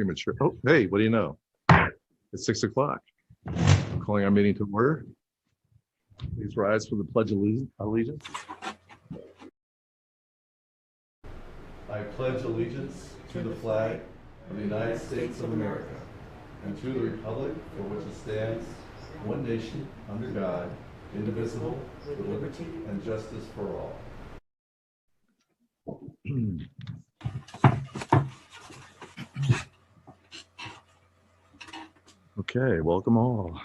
Premature. Oh, hey, what do you know? It's 6 o'clock. Calling our meeting to order. Please rise for the Pledge of Allegiance. I pledge allegiance to the flag of the United States of America and to the republic for which it stands, one nation, under God, indivisible, with liberty and justice for all. Okay, welcome all.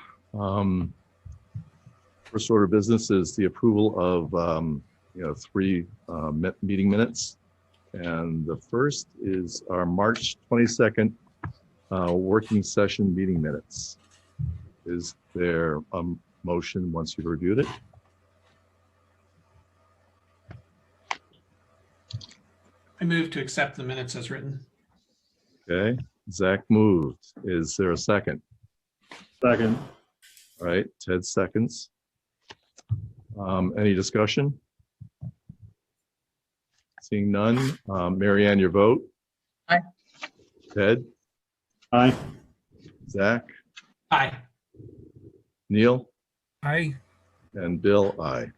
First order of business is the approval of three meeting minutes. And the first is our March 22nd working session meeting minutes. Is there a motion once you've reviewed it? I move to accept the minutes as written. Okay, Zach moved. Is there a second? Second. All right, Ted seconds. Any discussion? Seeing none. Mary Ann, your vote? Aye. Ted? Aye. Zach? Aye. Neil? Aye. And Bill, aye.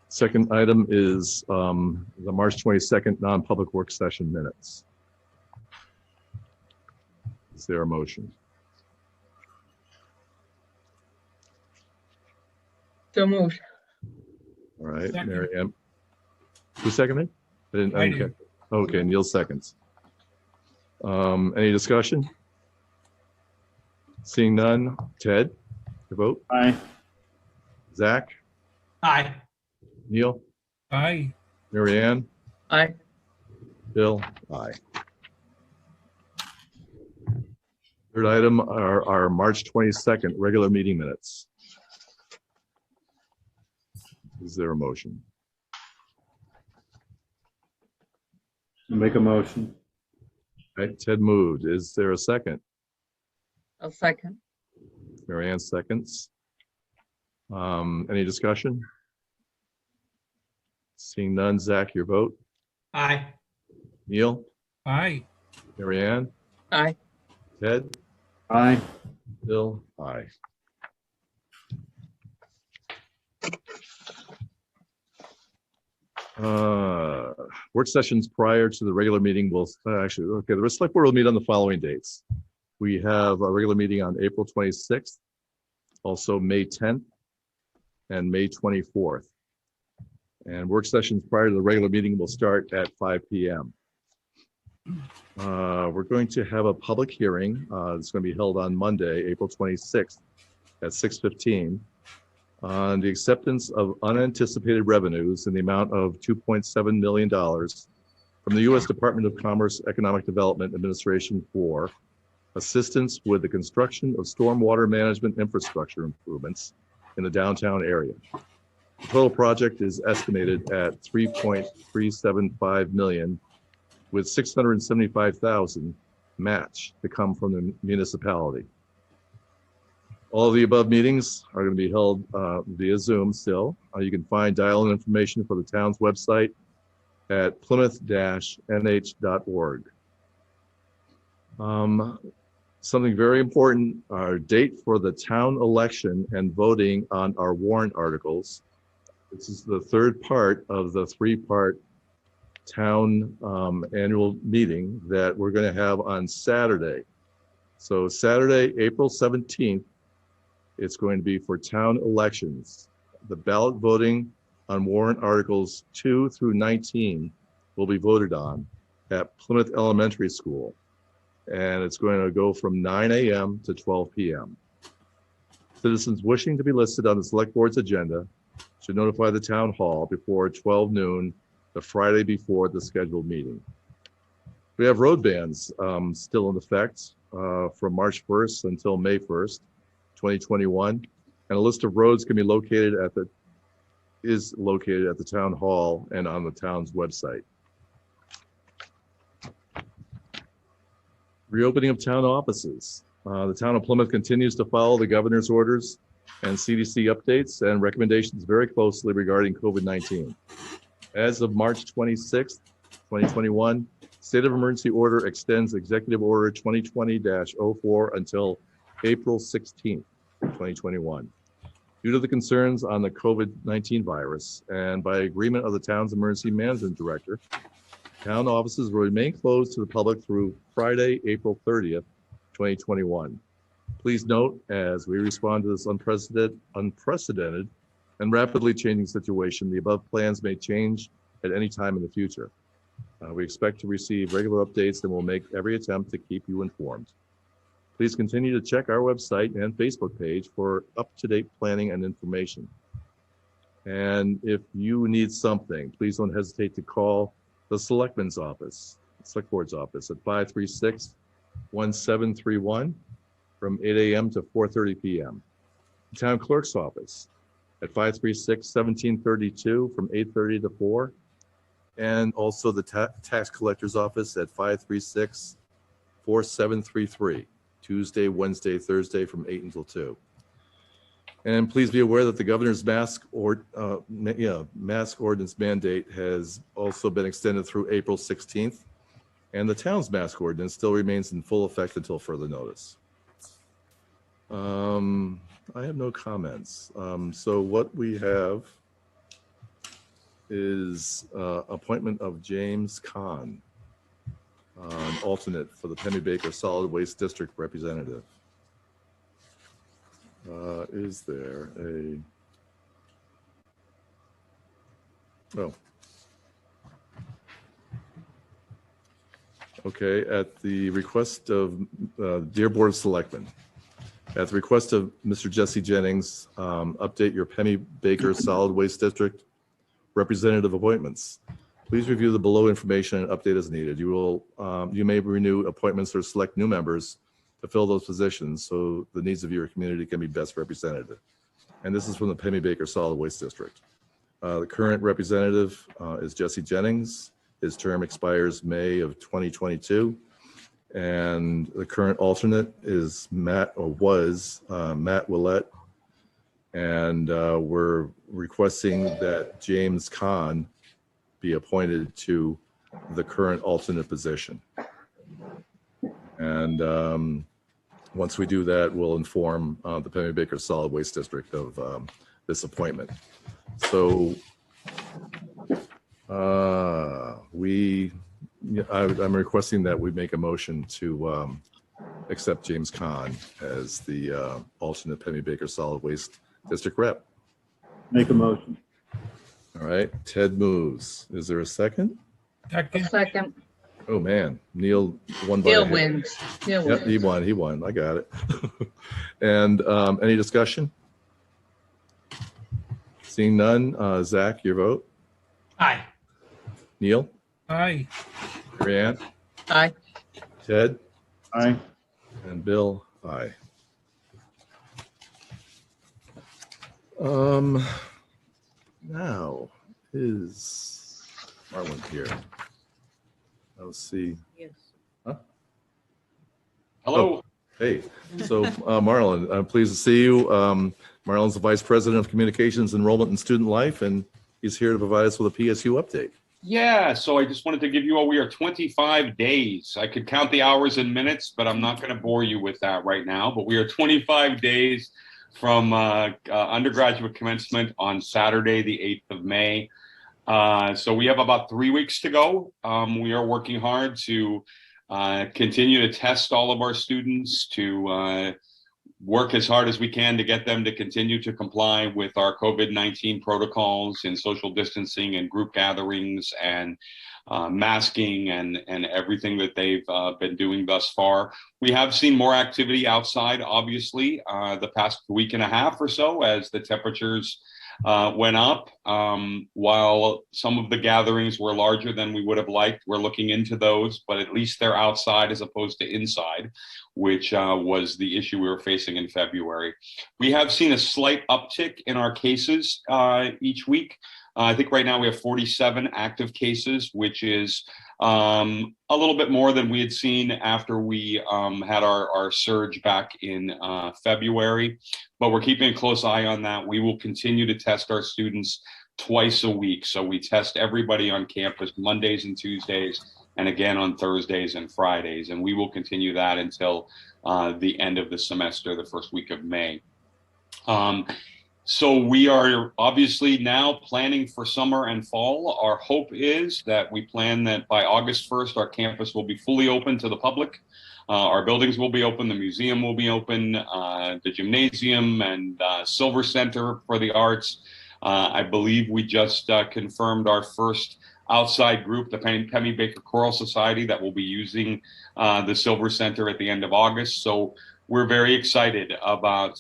Second item is the March 22nd non-public work session minutes. Is there a motion? So moved. All right, Second. Mary Ann. Who seconded? I didn't I did. catch it. Okay, Neil seconds. Any discussion? Seeing none. Ted, your vote? Aye. Zach? Aye. Neil? Aye. Mary Ann? Aye. Bill? Aye. Third item are our March 22nd regular meeting minutes. Is there a motion? Make a motion. All right, Ted moved. Is there a second? I'll second. Mary Ann seconds. Any discussion? Seeing none. Zach, your vote? Aye. Neil? Aye. Mary Ann? Aye. Ted? Aye. Bill? Aye. Work sessions prior to the regular meeting will the select board will meet on the following dates. We have a regular meeting on April 26th, also May 10th, and May 24th. And work sessions prior to the regular meeting will start at 5 p.m. We're going to have a public hearing. It's going to be held on Monday, April 26th at 6:15 on the acceptance of unanticipated revenues in the amount of $2.7 million from the U.S. Department of Commerce Economic Development Administration for assistance with the construction of stormwater management infrastructure improvements in the downtown area. The total project is estimated at $3.375 million, with $675,000 match to come from the municipality. All of the above meetings are going to be held via Zoom still. You can find dial-in information for the town's website at plymouth-nh.org. Something very important, our date for the town election and voting on our warrant articles. This is the third part of the three-part town annual meeting that we're going to have on Saturday. So Saturday, April 17th, it's going to be for town elections. The ballot voting on warrant articles 2 through 19 will be voted on at Plymouth Elementary School. And it's going to go from 9 a.m. to 12 p.m. Citizens wishing to be listed on the select board's agenda should notify the town hall before 12 noon, the Friday before the scheduled meeting. We have road bans still in effect from March 1st until May 1st, 2021. And a list of roads can be located is located at the town hall and on the town's website. Reopening of town offices. The town of Plymouth continues to follow the governor's orders and CDC updates and recommendations very closely regarding COVID-19. As of March 26th, 2021, state of emergency order extends Executive Order 2020-04 until April 16th, 2021. Due to the concerns on the COVID-19 virus and by agreement of the town's emergency management director, town offices will remain closed to the public through Friday, April 30th, 2021. Please note, as we respond to this unprecedented and rapidly changing situation, the above plans may change at any time in the future. We expect to receive regular updates and will make every attempt to keep you informed. Please continue to check our website and Facebook page for up-to-date planning and information. And if you need something, please don't hesitate to call the Selectman's office, Select Board's office at 536-1731 from 8 a.m. to 4:30 p.m. The Town Clerk's office at 536-1732 from 8:30 to 4. And also the Tax Collector's office at 536-4733, Tuesday, Wednesday, Thursday from 8 until 2. And please be aware that the governor's mask ordinance mandate has also been extended through April 16th, and the town's mask ordinance still remains in full effect until further notice. I have no comments. So what we have is appointment of James Kahn, an alternate for the Pemmy-Baker Solid Waste District representative. Is there a, oh. Okay, at the request of Dear Board of Selectmen, at the request of Mr. Jesse Jennings, update your Pemmy-Baker Solid Waste District representative appointments. Please review the below information and update as needed. You may renew appointments or select new members to fill those positions so the needs of your community can be best represented. And this is from the Pemmy-Baker Solid Waste District. The current representative is Jesse Jennings. His term expires May of 2022. And the current alternate is Matt Willett. And we're requesting that James Kahn be appointed to the current alternate position. And once we do that, we'll inform the Pemmy-Baker Solid Waste District of this appointment. So I'm requesting that we make a motion to accept James Kahn as the alternate Pemmy-Baker Solid Waste District rep. Make a motion. All right, Ted moves. Is there a second? Second. Second. Oh, man, Neil won by a Neil hair. wins. Neil Yep, wins. he won. I got it. And any discussion? Seeing none, Zach, your vote. Aye. Neil, Aye. Mary Ann, Aye. Ted, Aye. and Bill, aye. Now is Marlon here? Let's see. Yes. Hello. Hey, so Marlon, I'm pleased to see you. Marlon's the Vice President of Communications, Enrollment, and Student Life, and he's here to provide us with a PSU update. Yeah, so I just wanted to give you we are 25 days. I could count the hours and minutes, but I'm not going to bore you with that right now. But we are 25 days from undergraduate commencement on Saturday, the 8th of May. So we have about 3 weeks to go. We are working hard to continue to test all of our students, to work as hard as we can to get them to continue to comply with our COVID-19 protocols and social distancing and group gatherings and masking and everything that they've been doing thus far. We have seen more activity outside, obviously, the past week and a half or so as the temperatures went up. While some of the gatherings were larger than we would have liked, we're looking into those, but at least they're outside as opposed to inside, which was the issue we were facing in February. We have seen a slight uptick in our cases each week. I think right now we have 47 active cases, which is a little bit more than we had seen after we had our surge back in February. But we're keeping a close eye on that. We will continue to test our students twice a week. So we test everybody on campus Mondays and Tuesdays, and again on Thursdays and Fridays. And we will continue that until the end of the semester, the first week of May. So we are obviously now planning for summer and fall. Our hope is that we plan that by August 1st, our campus will be fully open to the public. Our buildings will be open, the museum will be open, the gymnasium and Silver Center for the Arts. I believe we just confirmed our first outside group, the Penny Baker Choral Society, that will be using the Silver Center at the end of August. So we're very excited about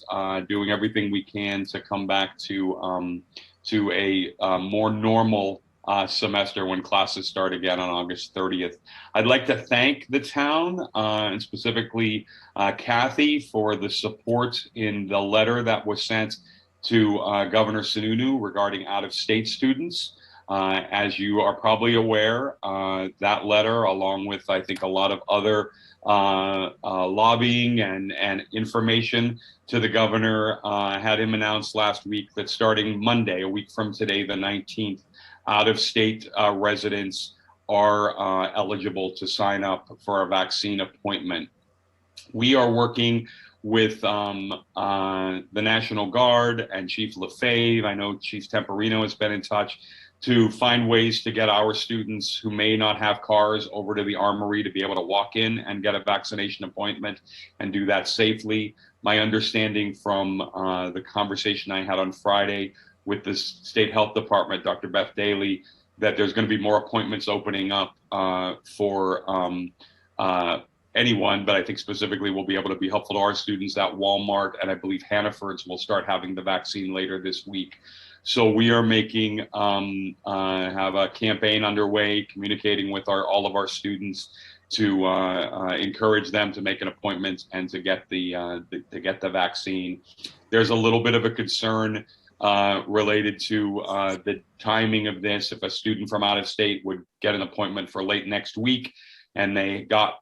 doing everything we can to come back to a more normal semester when classes start again on August 30th. I'd like to thank the town and specifically Kathy for the support in the letter that was sent to Governor Sununu regarding out-of-state students. As you are probably aware, that letter, along with I think a lot of other lobbying and information to the governor, had him announce last week that starting Monday, a week from today, the 19th, out-of-state residents are eligible to sign up for a vaccine appointment. We are working with the National Guard and Chief Lefebvre. I know Chief Temporino has been in touch to find ways to get our students who may not have cars over to the Armory to be able to walk in and get a vaccination appointment and do that safely. My understanding from the conversation I had on Friday with the State Health Department, Dr. Beth Daly, that there's going to be more appointments opening up for anyone, but I think specifically will be able to be helpful to our students at Walmart, and I believe Hannaford's will start having the vaccine later this week. So we are making, have a campaign underway, communicating with all of our students to encourage them to make an appointment and to get the vaccine. There's a little bit of a concern related to the timing of this. If a student from out of state would get an appointment for late next week and they got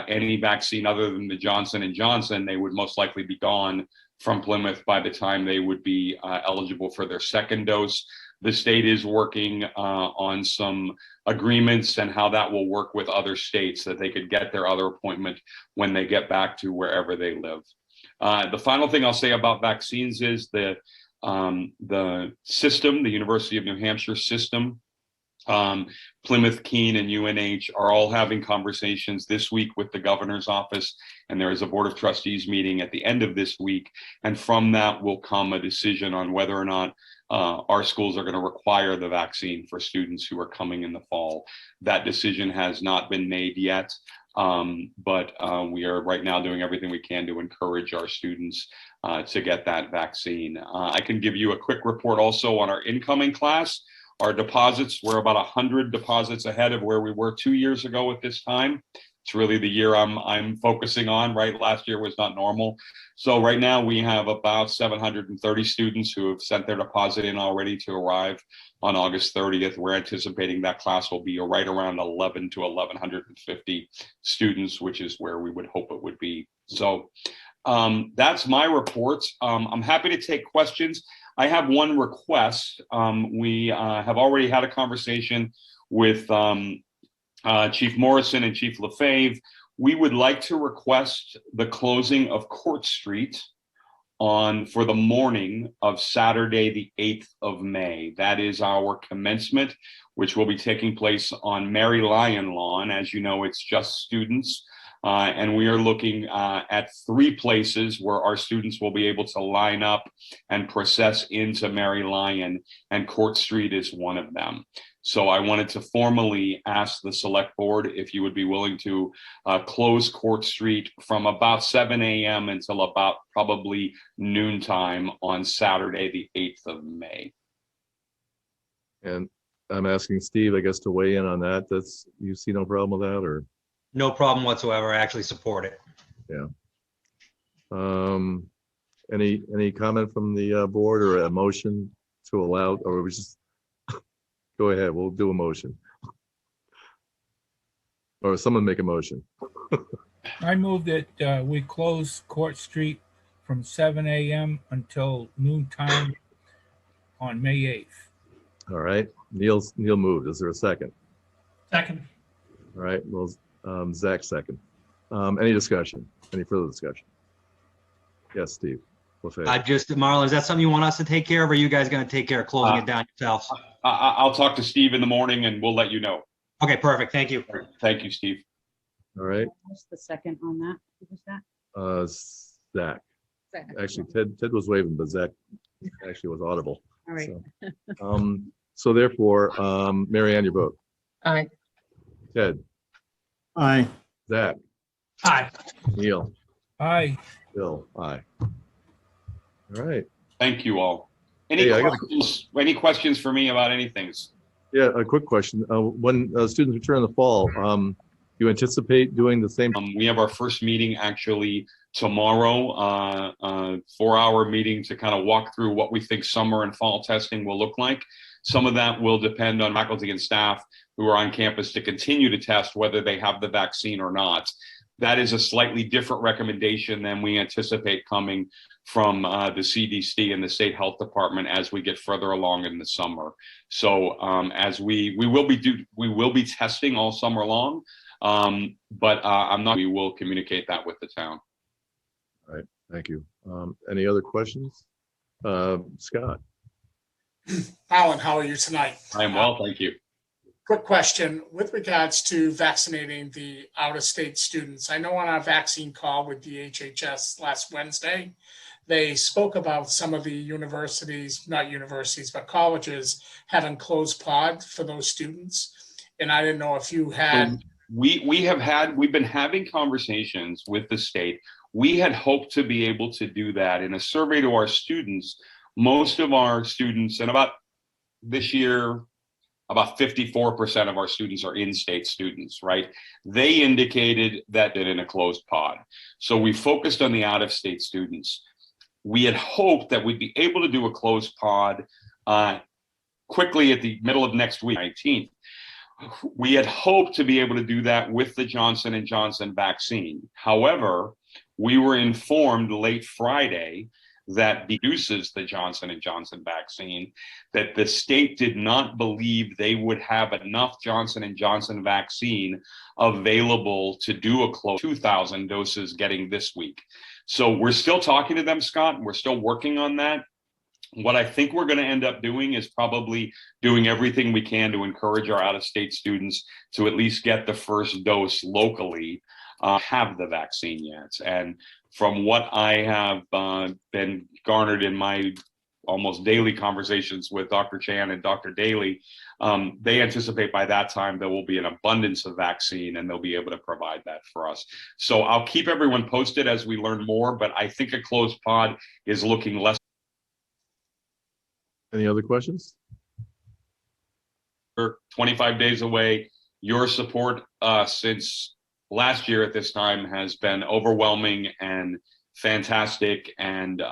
any vaccine other than the Johnson & Johnson, they would most likely be gone from Plymouth by the time they would be eligible for their second dose. The state is working on some agreements and how that will work with other states so that they could get their other appointment when they get back to wherever they live. The final thing I'll say about vaccines is the system, the University of New Hampshire system, Plymouth, Keene, and UNH are all having conversations this week with the governor's office, and there is a board of trustees meeting at the end of this week, and from that will come a decision on whether or not our schools are going to require the vaccine for students who are coming in the fall. That decision has not been made yet, but we are right now doing everything we can to encourage our students to get that vaccine. I can give you a quick report also on our incoming class. Our deposits, we're about 100 deposits ahead of where we were 2 years ago at this time. It's really the year I'm focusing on, right? Last year was not normal. So right now we have about 730 students who have sent their deposit in already to arrive on August 30th. We're anticipating that class will be right around 11 to 1,150 students, which is where we would hope it would be. So that's my report. I'm happy to take questions. I have one request. We have already had a conversation with Chief Morrison and Chief Lefebvre. We would like to request the closing of Court Street for the morning of Saturday, the 8th of May. That is our commencement, which will be taking place on Mary Lyon Lawn. As you know, it's just students. And we are looking at 3 places where our students will be able to line up and process into Mary Lyon, and Court Street is one of them. So I wanted to formally ask the Select Board if you would be willing to close Street from about 7 a.m. until about probably noontime on Saturday, the 8th of May. And I'm asking Steve, I guess, to weigh in on that. You see no problem with that, or? No problem whatsoever. I actually support it. Yeah. Any comment from the board or a motion to allow, or we just go ahead? We'll do a motion. Or someone make a motion. I move that we close Court Street from 7 a.m. until noontime on May 8th. All right, Neil moved. Is there a second? Second. All right, well, Zach second. Any discussion? Any further discussion? Yes, Steve. Marlon, is that something you want us to take care of, or are you guys going to take care of closing it down yourselves? I'll talk to Steve in the morning and we'll let you know. Okay, perfect. Thank you. Thank you, Steve. All right, What's the second on that? Who was that? Zach. Second. Actually, Ted was waving, but Zach actually was audible. All right. So therefore, Mary Ann, your vote. Aye. Ted, Aye. Zach, Aye. Neil, Aye. Bill, aye. All right. Thank you all. Any Hey, any questions for me about anything? Yeah, a quick question. When students return in the fall, you anticipate doing the same? We have our first meeting actually tomorrow, 4-hour meeting to kind of walk through what we think summer and fall testing will look like. Some of that will depend on faculty and staff who are on campus to continue to test whether they have the vaccine or not. That is a slightly different recommendation than we anticipate coming from the CDC and the state health department as we get further along in the summer. So as we will be testing all summer long, but we will communicate that with the town. All right, thank you. Any other questions? Scott? Alan, how are you tonight? I'm well, thank you. Quick question with regards to vaccinating the out-of-state students. I know on our vaccine call with the HHS last Wednesday, they spoke about some of the universities, not universities, but colleges having closed pod for those students. And I didn't know if you had. We've been having conversations with the state. We had hoped to be able to do that. In a survey to our students, most of our students, and about this year, about 54% of our students are in-state students, right? They indicated that in a closed pod. So we focused on the out-of-state students. We had hoped that we'd be able to do a closed pod quickly at the middle of next week, 19th. We had hoped to be able to do that with the Johnson & Johnson vaccine. However, we were informed late Friday that produces the Johnson & Johnson vaccine, that the state did not believe they would have enough Johnson & Johnson vaccine available to do a close 2,000 doses getting this week. So we're still talking to them, Scott, and we're still working on that. What I think we're going to end up doing is probably doing everything we can to encourage our out-of-state students to at least get the first dose locally, have the vaccine yet. And from what I have been garnered in my almost daily conversations with Dr. Chan and Dr. Daly, they anticipate by that time there will be an abundance of vaccine and they'll be able to provide that for us. So I'll keep everyone posted as we learn more, but I think a closed pod is looking less. Any other questions? 25 days away. Your support since last year at this time has been overwhelming and fantastic, and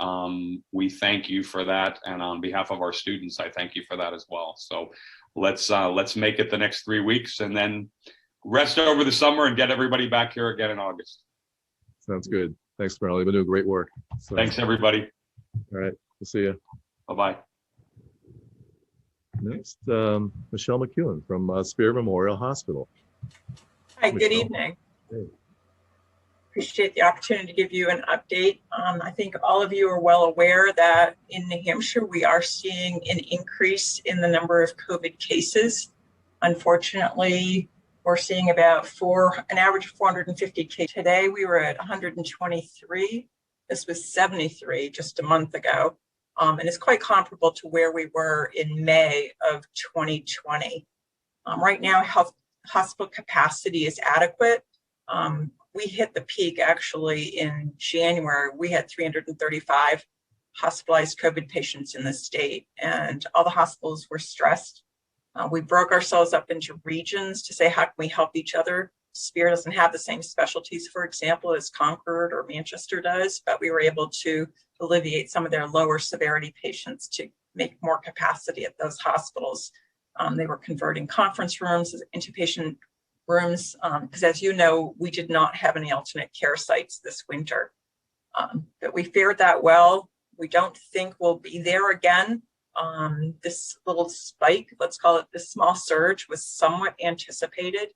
we thank you for that. And on behalf of our students, I thank you for that as well. So let's make it the next 3 weeks and then rest over the summer and get everybody back here again in August. Sounds good. Thanks, Marley. You've been doing great work. So, Thanks, everybody. all right, we'll see you. Bye-bye. Next, Michelle Mcewen from Spear Memorial Hospital. Hi, good Michelle. evening. Hey. Appreciate the opportunity to give you an update. I think all of you are well aware that in New Hampshire, we are seeing an increase in the number of COVID cases. Unfortunately, we're seeing about an average of 450 cases. Today, we were at 123. This was 73 just a month ago. And it's quite comparable to where we were in May of 2020. Right now, hospital capacity is adequate. We hit the peak actually in January. We had 335 hospitalized COVID patients in the state, and all the hospitals were stressed. We broke ourselves up into regions to say, how can we help each other? Spear doesn't have the same specialties, for example, as Concord or Manchester does, but we were able to alleviate some of their lower severity patients to make more capacity at those hospitals. They were converting conference rooms into patient rooms, because as you know, we did not have any alternate care sites this winter. But we fared that well. We don't think we'll be there again. This little spike, let's call it this small surge, was somewhat anticipated,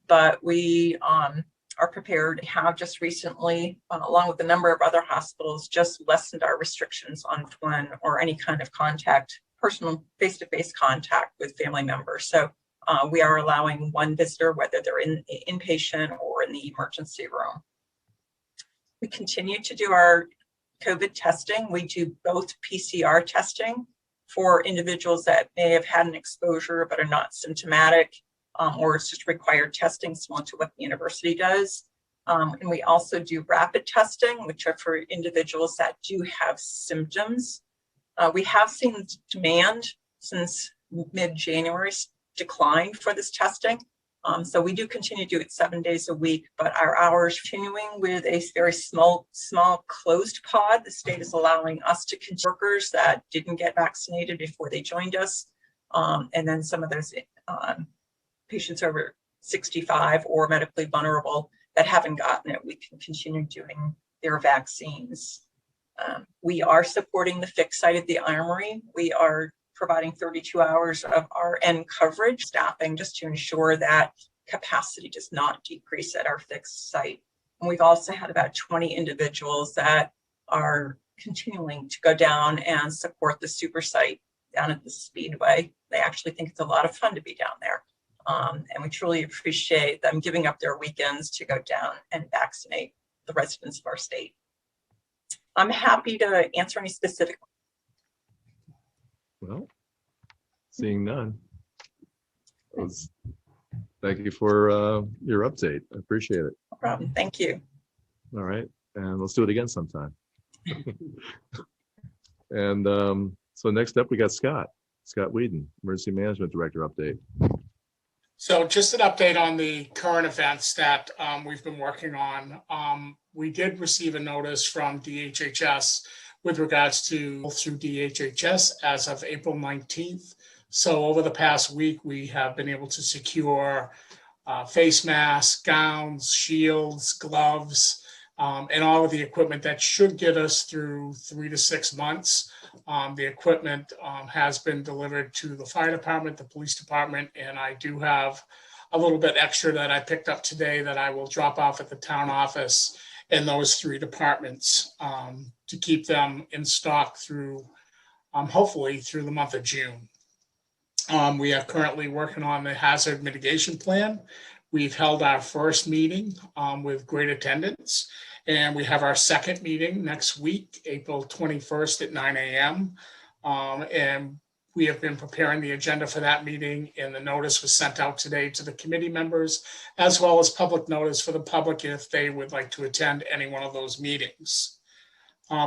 but we are prepared. We have just recently, along with a number of other hospitals, just lessened our restrictions on one or any kind of contact, personal face-to-face contact with family members. So we are allowing one visitor, whether they're in inpatient or in the emergency room. We continue to do our COVID testing. We do both PCR testing for individuals that may have had an exposure but are not symptomatic, or it's just required testing similar to what the university does. And we also do rapid testing, which are for individuals that do have symptoms. We have seen demand since mid-January decline for this testing. So we do continue to do it 7 days a week, but our hours continuing with a very small closed pod. The state is allowing us to continue workers that didn't get vaccinated before they joined us. And then some of those patients over 65 or medically vulnerable that haven't gotten it, we can continue doing their vaccines. We are supporting the fixed site at the Armory. We are providing 32 hours of RN coverage staffing just to ensure that capacity does not decrease at our fixed site. And we've also had about 20 individuals that are continuing to go down and support the super site down at the Speedway. They actually think it's a lot of fun to be down there. And we truly appreciate them giving up their weekends to go down and vaccinate the residents of our state. I'm happy to answer any specific. Well, seeing none. Thank you for your update. I appreciate it. No problem. Thank you. All right. And let's do it again sometime. And so next up, we got Scott Whedon, Emergency Management Director update. So just an update on the current events that we've been working on. We did receive a notice from DHHS with regards to through DHHS as of April 19th. So over the past week, we have been able to secure face masks, gowns, shields, gloves, and all of the equipment that should get us through 3 to 6 months. The equipment has been delivered to the fire department, the police department, and I do have a little bit extra that I picked up today that I will drop off at the town office in those 3 departments to keep them in stock through, hopefully through the month of June. We are currently working on the hazard mitigation plan. We've held our first meeting with great attendance, and we have our second meeting next week, April 21st at 9 a.m. And we have been preparing the agenda for that meeting, and the notice was sent out today to the committee members, as well as public notice for the public if they would like to attend any one of those meetings.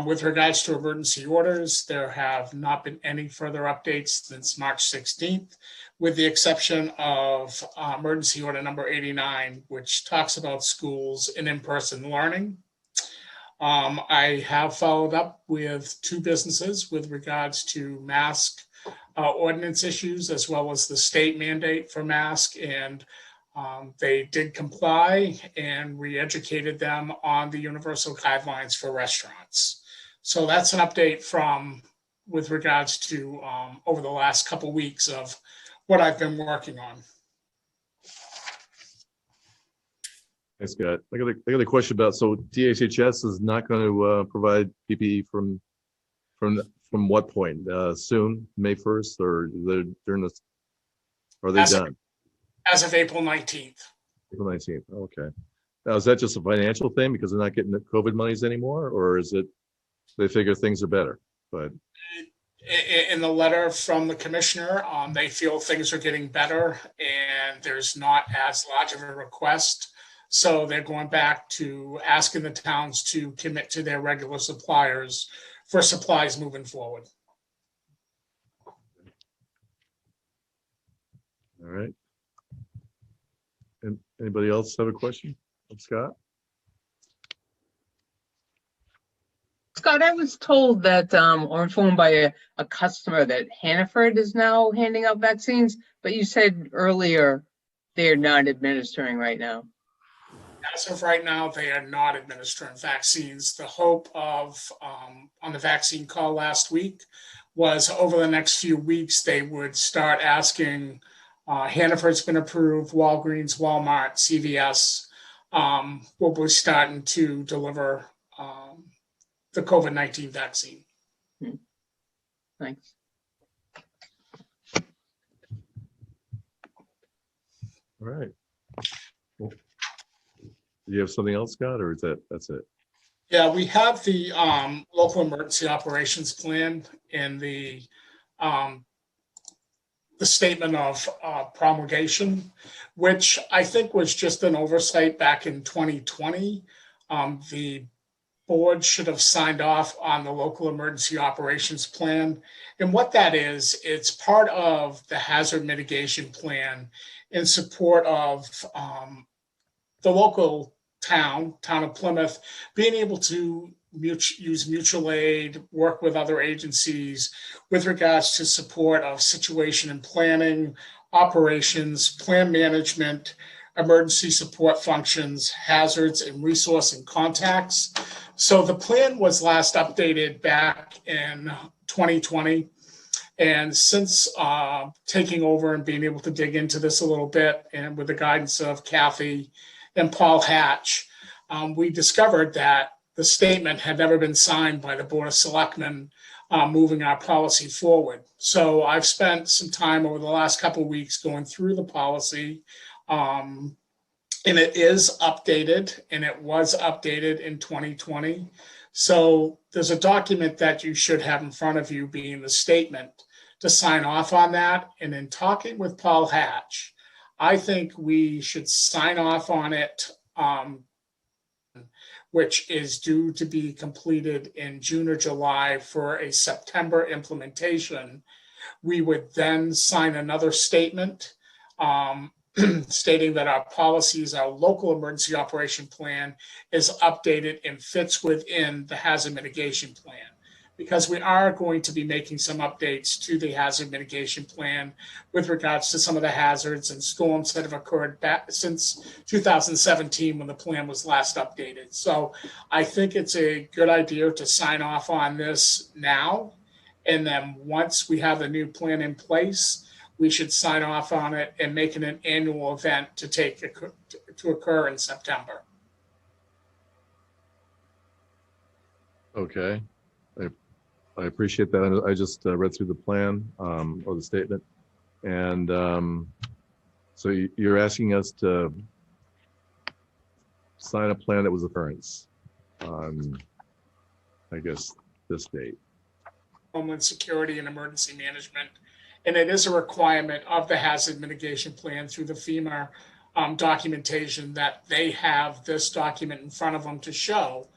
With regards to emergency orders, there have not been any further updates since March 16th, with the exception of emergency order number 89, which talks about schools and in-person learning. I have followed up with 2 businesses with regards to mask ordinance issues, as well as the state mandate for mask, and they did comply, and we educated them on the universal guidelines for restaurants. So that's an update from with regards to over the last couple of weeks of what I've been working on. Thanks, Scott. I got a question about, so DHHS is not going to provide PPE from what point? Soon, May 1st, or during this? Are they done? As of April 19th. April 19th. Okay. Now, is that just a financial thing because they're not getting the COVID monies anymore, or is it they figure things are better? But in the letter from the commissioner, they feel things are getting better and there's not as large of a request. So they're going back to asking the towns to commit to their regular suppliers for supplies moving forward. all right. And anybody else have a question of Scott? Scott, I was told that, or informed by a customer that Hannaford is now handing out vaccines, but you said earlier they're not administering right now. As of right now, they are not administering vaccines. The hope of, on the vaccine call last week, was over the next few weeks, they would start asking, Hannaford's been approved, Walgreens, Walmart, CVS, will be starting to deliver the COVID-19 vaccine. Thanks. All right. Well, do you have something else, Scott, or that's it? Yeah, we have the local emergency operations plan and the statement of promulgation, which I think was just an oversight back in 2020. The board should have signed off on the local emergency operations plan. And what that is, it's part of the hazard mitigation plan in support of the local town of Plymouth, being able to use mutual aid, work with other agencies with regards to support of situation and planning, operations, plan management, emergency support functions, hazards, and resource and contacts. So the plan was last updated back in 2020. And since taking over and being able to dig into this a little bit, and with the guidance of Kathy and Paul Hatch, we discovered that the statement had never been signed by the Board of Selectmen, moving our policy forward. So I've spent some time over the last couple of weeks going through the policy, and it is updated, and it was updated in 2020. So there's a document that you should have in front of you, being the statement, to sign off on that. And in talking with Paul Hatch, I think we should sign off on it, which is due to be completed in June or July for a September implementation. We would then sign another statement stating that our policies, our local emergency operation plan, is updated and fits within the hazard mitigation plan. Because we are going to be making some updates to the hazard mitigation plan with regards to some of the hazards and storms that have occurred back since 2017 when the plan was last updated. So I think it's a good idea to sign off on this now. And then once we have the new plan in place, we should sign off on it and make it an annual event to occur in September. Okay. I appreciate that. I just read through the plan or the statement. And so you're asking us to sign a plan that was occurrence on, I guess, this date. Homeland Security and Emergency Management. And it is a requirement of the hazard mitigation plan through the FEMA documentation that they have this document in front of them to show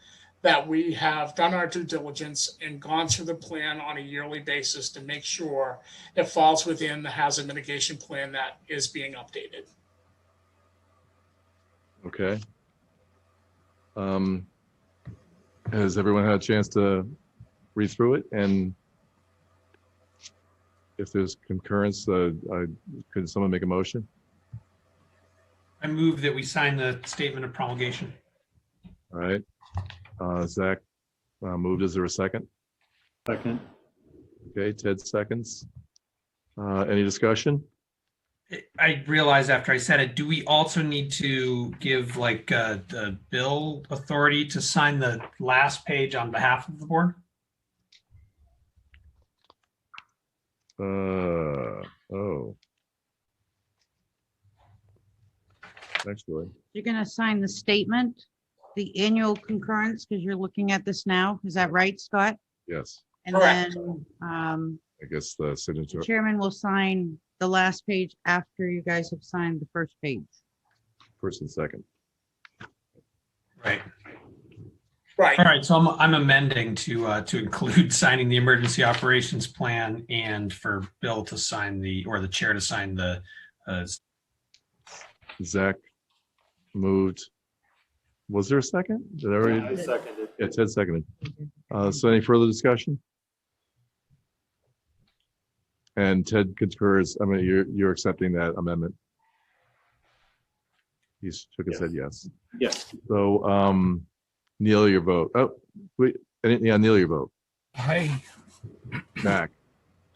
that we have done our due diligence and gone through the plan on a yearly basis to make sure it falls within the hazard mitigation plan that is being updated. Okay. Has everyone had a chance to read through it? And if there's concurrence, could someone make a motion? I move that we sign the statement of promulgation. All right. Zach moved. Is there a second? Second. Okay, Ted seconds. Any discussion? I realized after I said it, do we also need to give like the bill authority to sign the last page on behalf of the board? Oh. Actually. You're going to sign the statement, the annual concurrence, because you're looking at this now. Is that right, Scott? Yes. And Correct. then I guess the signature. the chairman will sign the last page after you guys have signed the first page. First and second. Right. Right. All right. So I'm amending to include signing the emergency operations plan and for Bill to sign or the chair to sign the. Zach moved. Was there a second? Did I already? I seconded. Yeah, Ted seconded. So any further discussion? And Ted concurs. I mean, you're accepting that amendment. He shook his head yes. Yes. So Neil, your vote. Oh, wait. Yeah, Neil, your vote. Aye. Mac,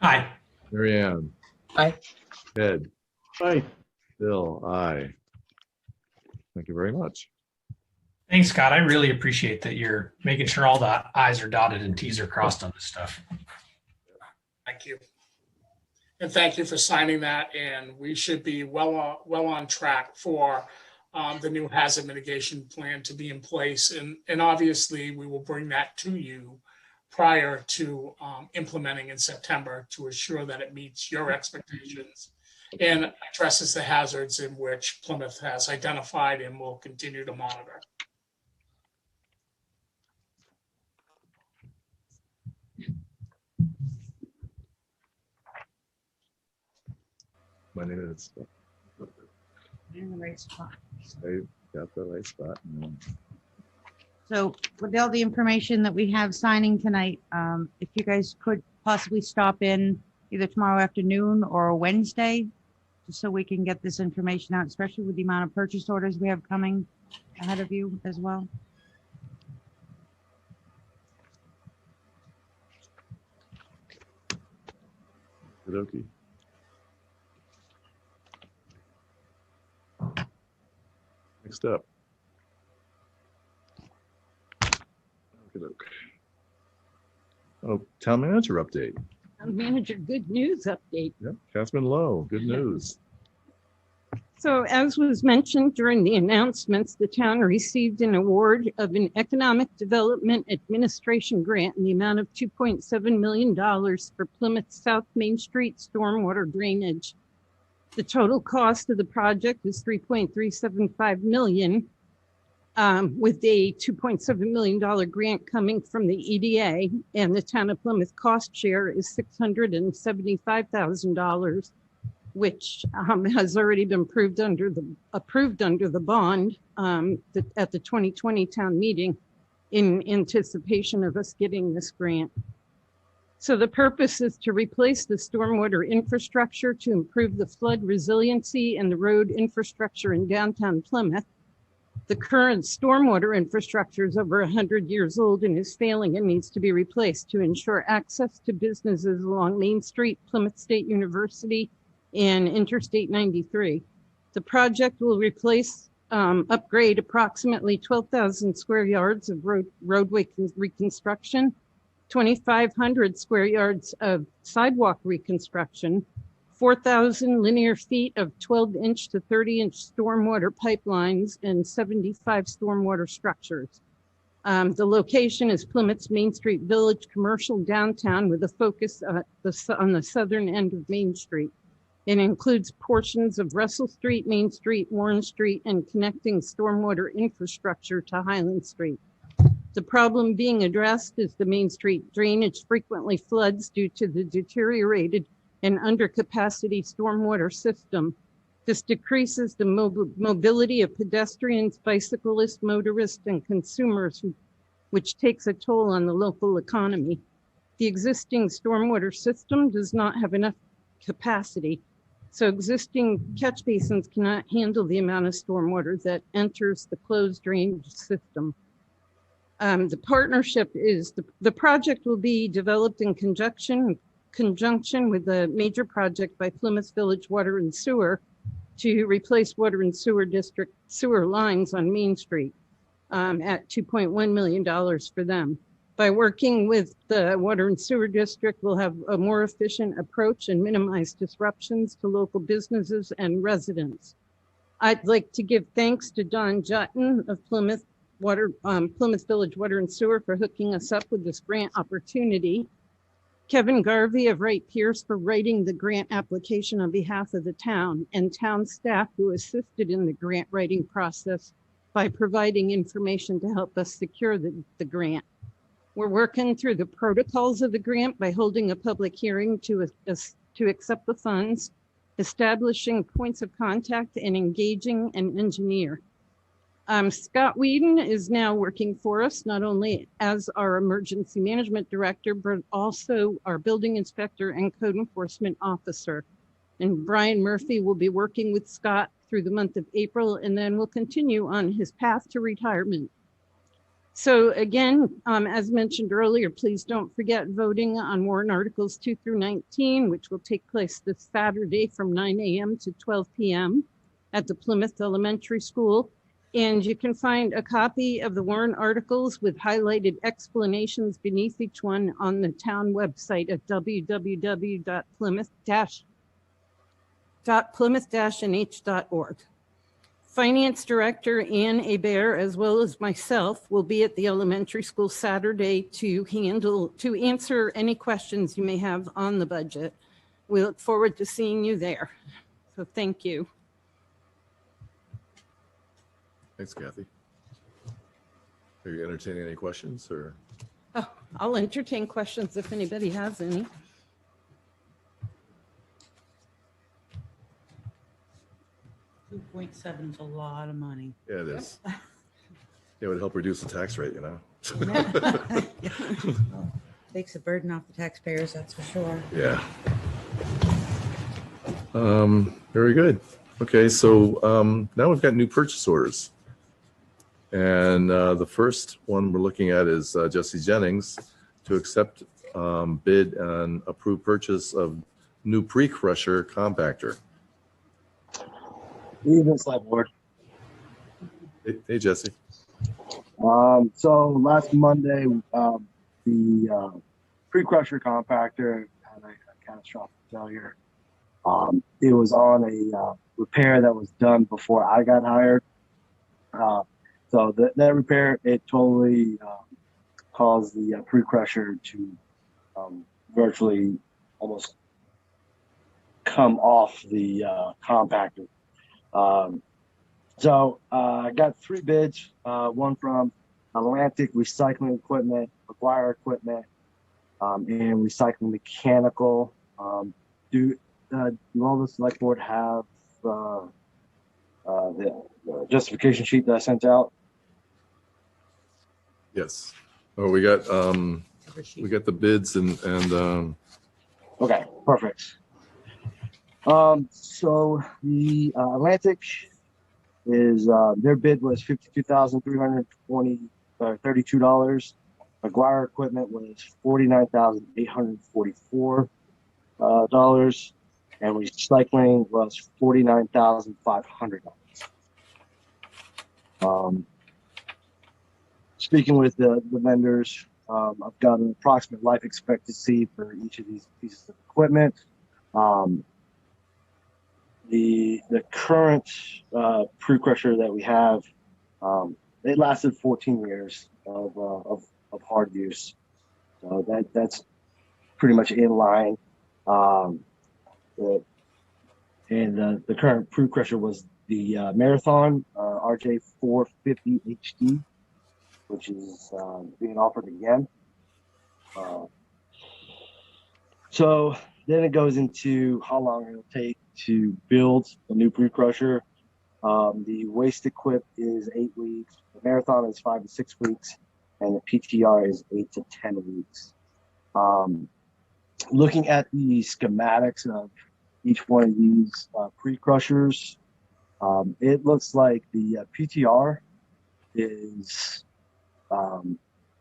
Aye. Mary Ann, Aye. Ed, Aye. Bill, aye. Thank you very much. Thanks, Scott. I really appreciate that you're making sure all the I's are dotted and T's are crossed on this stuff. Thank you. And thank you for signing that. And we should be well on track for the new hazard mitigation plan to be in place. And obviously, we will bring that to you prior to implementing in September to assure that it meets your expectations and addresses the hazards in which Plymouth has identified and will continue to monitor. My name is, In the right spot. I got the right spot. So with all the information that we have signing tonight, if you guys could possibly stop in either tomorrow afternoon or Wednesday, just so we can get this information out, especially with the amount of purchase orders we have coming ahead of you as well. Okey-dokey. Next up. Okey-doke. Oh, town manager update. Town Manager, good news update. Yep, Catherine Lowe, good news. So as was mentioned during the announcements, the town received an award of an Economic Development Administration grant in the amount of $2.7 million for Plymouth South Main Street stormwater drainage. The total cost of the project is $3.375 million, with a $2.7 million grant coming from the EDA, and the town of Plymouth cost share is $675,000, which has already been approved under the bond at the 2020 town meeting in anticipation of us getting this grant. So the purpose is to replace the stormwater infrastructure to improve the flood resiliency and the road infrastructure in downtown Plymouth. The current stormwater infrastructure is over 100 years old and is failing and needs to be replaced to ensure access to businesses along Main Street, Plymouth State University, and Interstate 93. The project will upgrade approximately 12,000 square yards of roadway reconstruction, 2,500 square yards of sidewalk reconstruction, 4,000 linear feet of 12-inch to 30-inch stormwater pipelines, and 75 stormwater structures. The location is Plymouth's Main Street Village commercial downtown with a focus on the southern end of Main Street. It includes portions of Russell Street, Main Street, Warren Street, and connecting stormwater infrastructure to Highland Street. The problem being addressed is the Main Street drainage frequently floods due to the deteriorated and undercapacity stormwater system. This decreases the mobility of pedestrians, bicyclists, motorists, and consumers, which takes a toll on the local economy. The existing stormwater system does not have enough capacity, so existing catch basins cannot handle the amount of stormwater that enters the closed drainage system. The partnership is, the project will be developed in conjunction with a major project by Plymouth Village Water and Sewer to replace water and sewer district sewer lines on Main Street at $2.1 million for them. By working with the Water and Sewer District, we'll have a more efficient approach and minimize disruptions to local businesses and residents. I'd like to give thanks to Don Jutton of Plymouth Village Water and Sewer for hooking us up with this grant opportunity. Kevin Garvey of Wright Pierce for writing the grant application on behalf of the town, and town staff who assisted in the grant writing process by providing information to help us secure the grant. We're working through the protocols of the grant by holding a public hearing to accept the funds, establishing points of contact, and engaging an engineer. Scott Whedon is now working for us, not only as our emergency management director, but also our building inspector and code enforcement officer. And Brian Murphy will be working with Scott through the month of April, and then will continue on his path to retirement. So again, as mentioned earlier, please don't forget voting on warrant articles 2 through 19, which will take place this Saturday from 9 a.m. to 12 p.m. at the Plymouth Elementary School. And you can find a copy of the warrant articles with highlighted explanations beneath each one on the town website at www.plymouth-nh.org. Finance Director Ann Hebert, as well as myself, will be at the elementary school Saturday to answer any questions you may have on the budget. We look forward to seeing you there. So thank you. Thanks, Kathy. Are you entertaining any questions or? Oh, I'll entertain questions if anybody has any. $2.7 is a lot of money. Yeah, it is. Yeah, it would help reduce the tax rate, you know? Takes the burden off the taxpayers, that's for sure. Yeah. Very good. Okay, so now we've got new purchase orders. And the first one we're looking at is Jesse Jennings to accept bid and approve purchase of new pre-crusher compactor. Evening, Select Hey, Jesse. So last Monday, the pre-crusher compactor had a catastrophic failure. It was on a repair that was done before I got hired. So that repair, it totally caused the pre-crusher to virtually almost come off the compactor. So I got 3 bids, one from Atlantic Recycling Equipment, McGuire Equipment, and Recycling Mechanical. Do all the select board have the justification sheet that I sent out? Yes. Oh, we got the bids and Okay, perfect. So the Atlantic is their bid was $52,332. McGuire Equipment was $49,844, and recycling was $49,500. Speaking with the vendors, I've got an approximate life expectancy for each of these pieces of equipment. The current pre-crusher that we have, it lasted 14 years of hard use. So that's pretty much in line. The current pre-crusher was the Marathon RJ450 HD, which is being offered again. So then it goes into how long it'll take to build a new pre-crusher. The waste equip is 8 weeks. The Marathon is 5 to 6 weeks, and the PTR is 8 to 10 weeks. Looking at the schematics of each one of these pre-crushers, it looks like the PTR is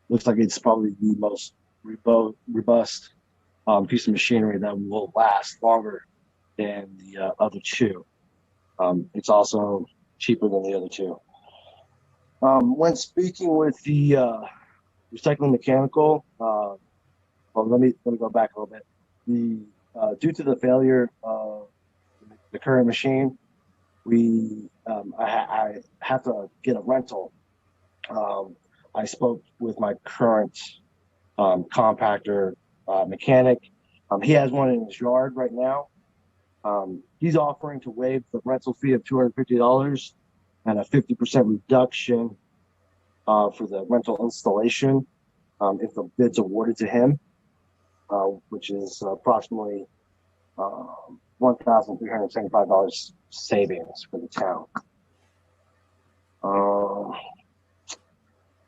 looks like it's probably the most robust piece of machinery that will last longer than the other two. It's also cheaper than the other two. When speaking with the recycling mechanical, well, let me go back a little bit. Due to the failure of the current machine, I have to get a rental. I spoke with my current compactor mechanic. He has one in his yard right now. He's offering to waive the rental fee of $250 and a 50% reduction for the rental installation if the bid's awarded to him, which is approximately $1,375 savings for the town.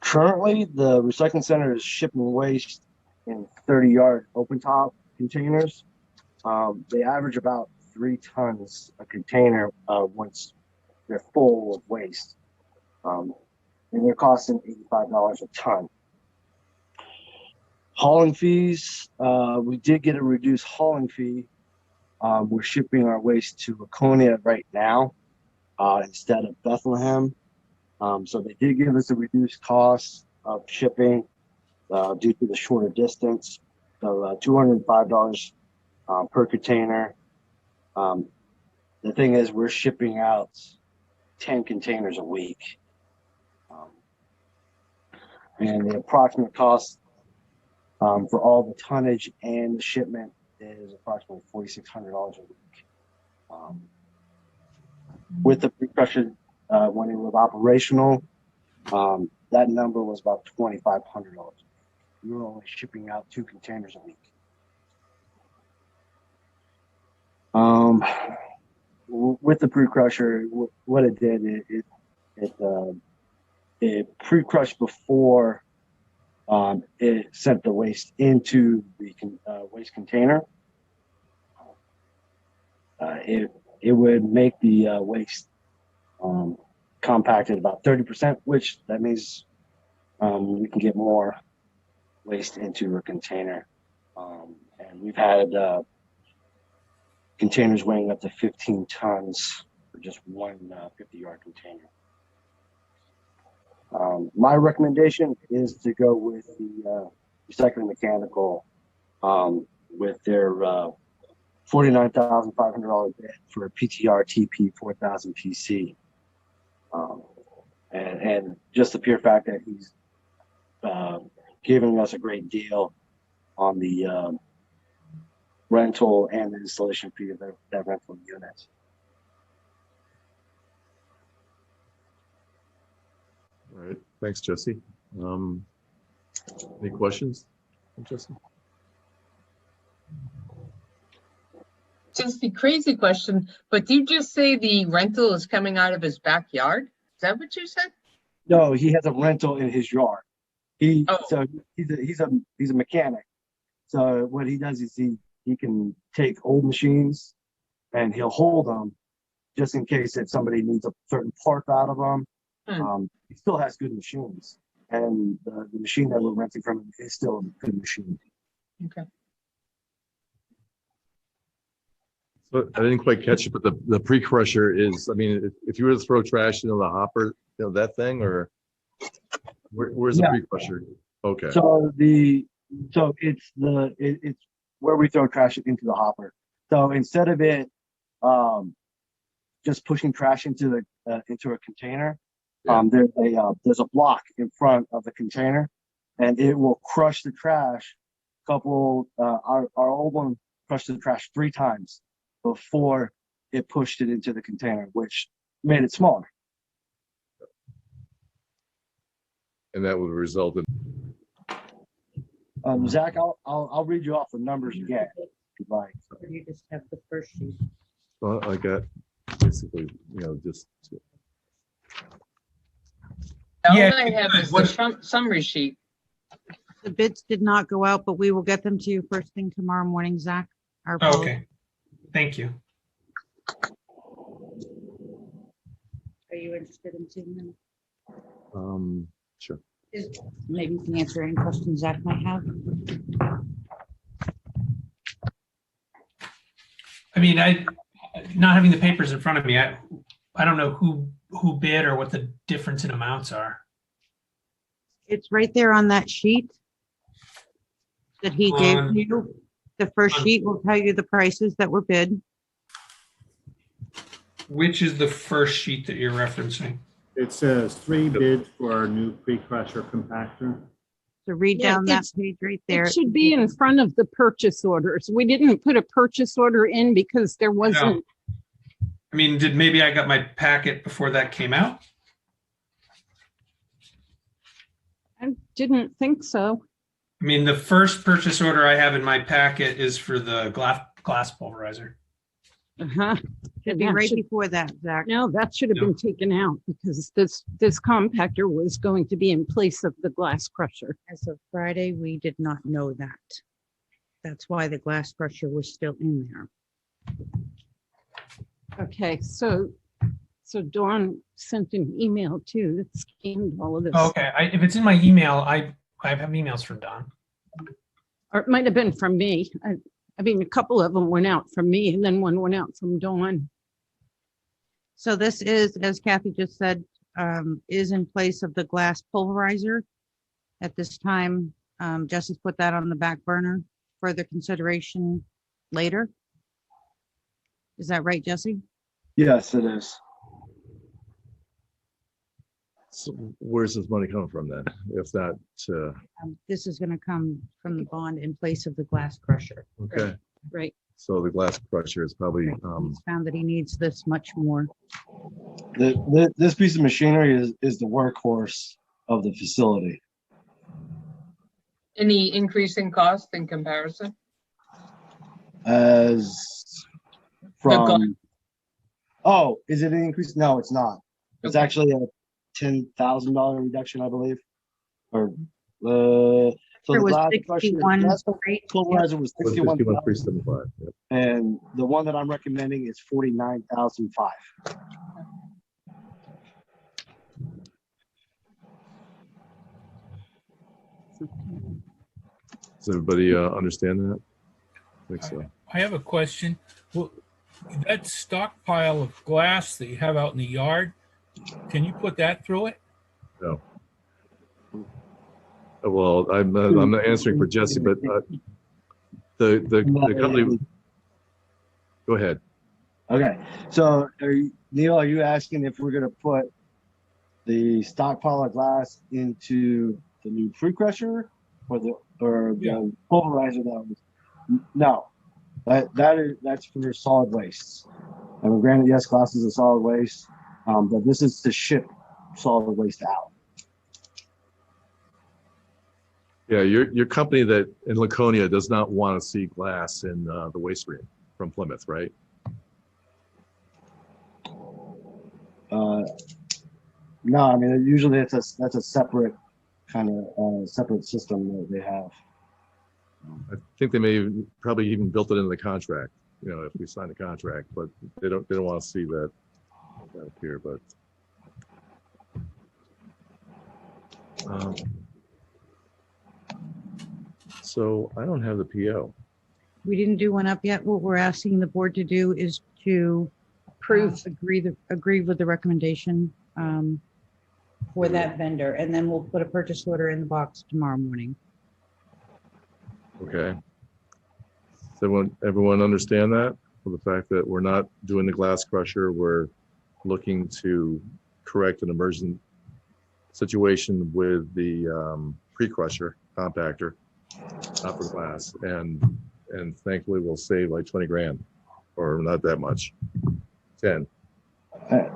Currently, the recycling center is shipping waste in 30-yard open-top containers. They average about 3 tons a container once they're full of waste. and they're costing $85 a ton. Hauling fees, we did get a reduced hauling fee. We're shipping our waste to Laconia right now instead of Bethlehem. So they did give us a reduced cost of shipping due to the shorter distance. So $205 per container. The thing is, we're shipping out 10 containers a week. And the approximate cost for all the tonnage and the shipment is approximately $4,600 a week. With the pre-crusher, when it was operational, that number was about $2,500. We were only shipping out 2 containers a week. With the pre-crusher, what it did, it pre-crushed before it sent the waste into the waste container. It would make the waste compacted about 30%, which that means we can get more waste into a container. And we've had containers weighing up to 15 tons for just one 50-yard container. My recommendation is to go with the Recycling Mechanical with their $49,500 bid for a PTR TP 4000 PC. And just the pure fact that he's giving us a great deal on the rental and the installation fee of that rental unit. All right, thanks, Jesse. Any questions, Jesse? Just the crazy question, but did you just say the rental is coming out of his backyard? Is that what you said? No, he has a rental in his yard. So he's a mechanic. So what he does is he can take old machines and he'll hold them just in case if somebody needs a certain part out of them. He still has good machines, and the machine that we're renting from him is still a good machine. Okay. So I didn't quite catch it, but the pre-crusher is, I mean, if you were to throw trash into the hopper, you know, that thing, or where's the pre-crusher? Okay. So it's where we throw trash into the hopper. So instead of it just pushing trash into a container, there's a block in front of the container, and it will crush the trash. Our old one crushed the trash 3 times before it pushed it into the container, which made it smaller. And that would result in. Zach, I'll read you off the numbers again if you'd like. You just have the first sheet. Well, I got basically, just. All Yeah, I have is the summary sheet. The bids did not go out, but we will get them to you first thing tomorrow morning, Zach. Okay. Thank you. Are you interested in seeing them? Sure. Maybe you can answer any questions Zach might have. I mean, not having the papers in front of me, I don't know who bid or what the difference in amounts are. It's right there on that sheet that he gave you. The first sheet will tell you the prices that were bid. Which is the first sheet that you're referencing? It says 3 bids for our new pre-crusher compactor. So read down that page right there. It should be in front of the purchase orders. We didn't put a purchase order in because there wasn't. No. I mean, maybe I got my packet before that came out? I didn't think so. I mean, the first purchase order I have in my packet is for the glass pulverizer. Should be right before that, Zach. No, that should have been taken out because this compactor was going to be in place of the glass crusher. As of Friday, we did not know that. That's why the glass crusher was still in there. Okay, so So Dawn sent an email too that scanned all of this. Okay, if it's in my email, I have emails from Don. Or it might have been from me. I mean, a couple of them went out from me and then one went out from Dawn. So this is, as Kathy just said, is in place of the glass pulverizer. At this time, Jesse's put that on the back burner, further consideration later. Is that right, Jesse? Yes, it is. So where's this money coming from then? If not, This is gonna come from the bond in place of the glass crusher. okay. Right. So the glass crusher is probably, He's found that he needs this much more. This piece of machinery is the workhorse of the facility. Any increase in cost in comparison? As gun. from, oh, is it an increase? No, it's not. It's Okay. actually a $10,000 reduction, I believe. Or so It the was glass 61. pulverizer was 61,000, 61,375. Yep. and the one that I'm recommending is 49,500. Does everybody understand that? I think so. I have a question. Well, that stockpile of glass that you have out in the yard, can you put that through it? No. Well, I'm not answering for Jesse, but the company. Go ahead. Okay, so Neil, are you asking if we're going to put the stockpile of glass into the new pre-crusher or the pulverizer? That was, no, that's for solid wastes. I mean, granted, yes, glass is a solid waste, but this is to ship solid waste out. Yeah, your company that in Laconia does not want to see glass in the waste stream from Plymouth, right? No, I mean usually that's a separate kind of separate system that they have. I think they may probably even built it into the contract. You know, if we sign the contract, but they don't want to see that up here. But so I don't have the PO. We didn't do one up yet. What we're asking the board to do is to agree with the recommendation for that vendor, and then we'll put a purchase order in the box tomorrow morning. Okay. Does everyone understand that? For the fact that we're not doing the glass crusher, we're looking to correct an emergent situation with the pre-crusher compactor, not for glass, and thankfully we'll save like 20 grand, or not that much, 10.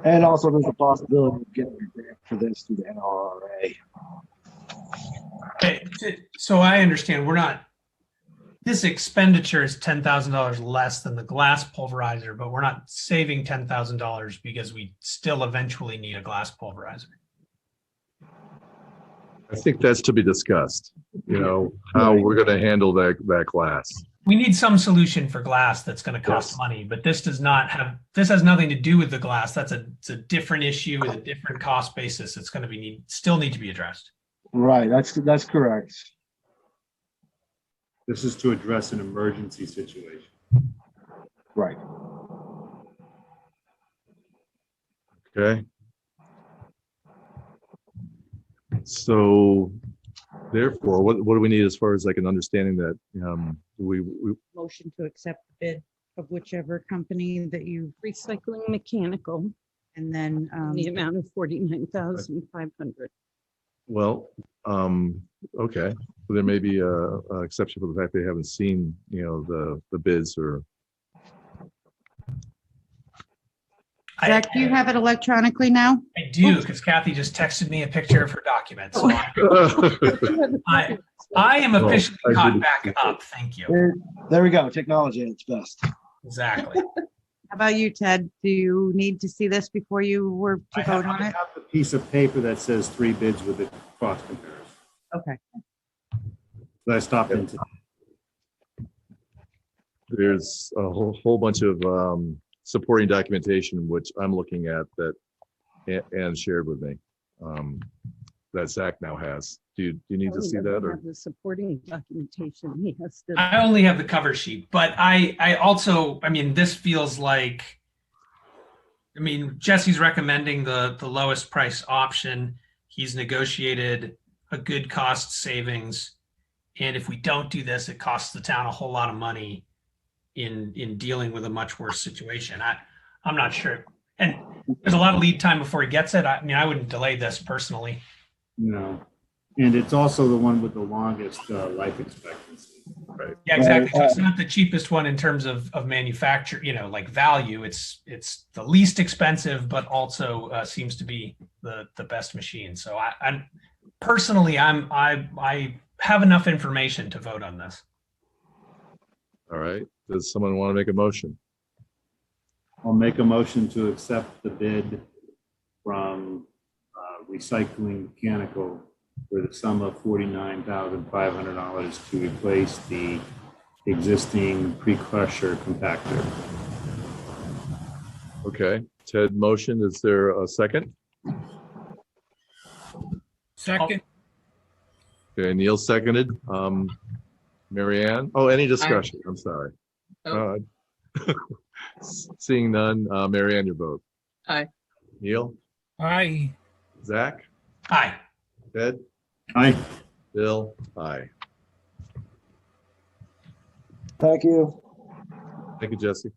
And also there's a possibility of getting a grant for this through the NRRA. Okay, so I understand this expenditure is $10,000 less than the glass pulverizer, but we're not saving $10,000 because we still eventually need a glass pulverizer. I think that's to be discussed, you know, how we're going to handle that glass. We need some solution for glass that's going to cost Yes. money, but this has nothing to do with the glass. It's a different issue with a different cost basis. It's going to still need to be addressed. Right, that's correct. This is to address an emergency situation. Right. Okay. So therefore, what do we need as far as like an understanding that we Motion to accept the bid of whichever company that you, Recycling mechanical, and then the amount of 49,500. well, okay. So there may be a exception for the fact they haven't seen, you know, the bids or. Zach, do you have it electronically now? I do, because Kathy just texted me a picture of her document. So I am officially I caught did- back up. Thank you. There we go. Technology at its best. Exactly. How about you, Ted? Do you need to see this before you were to vote on I it? have the piece of paper that says 3 bids with the cost comparison. Okay. That I stopped into. There's a whole bunch of supporting documentation, which I'm looking at that Ann shared with me, that Zach now has. Do you need to see that? Or Have the supporting documentation. He has to. I only have the cover sheet, but I also, I mean, this feels like, I mean, Jesse's recommending the lowest price option. He's negotiated a good cost savings. And if we don't do this, it costs the town a whole lot of money in dealing with a much worse situation. I'm not sure. And there's a lot of lead time before he gets it. I mean, I wouldn't delay this personally. No. And it's also the one with the longest life expectancy. right? Yeah, exactly. So it's not the cheapest one in terms of manufacture, like value. It's the least expensive, but also seems to be the best machine. So I'm personally, I have enough information to vote on this. All right. Does someone want to make a motion? I'll make a motion to accept the bid from Recycling Mechanical for the sum of $49,500 to replace the existing pre-crusher compactor. Okay. Ted motion. Is there a second? Second. Okay. Neil seconded. Mary Ann. Oh, any discussion? I'm sorry. Oh. Seeing none. Mary Ann, your vote. Aye. Neil? Aye. Zach? Aye. Ted? Aye. Bill? Aye. Thank you. Thank you, Jesse.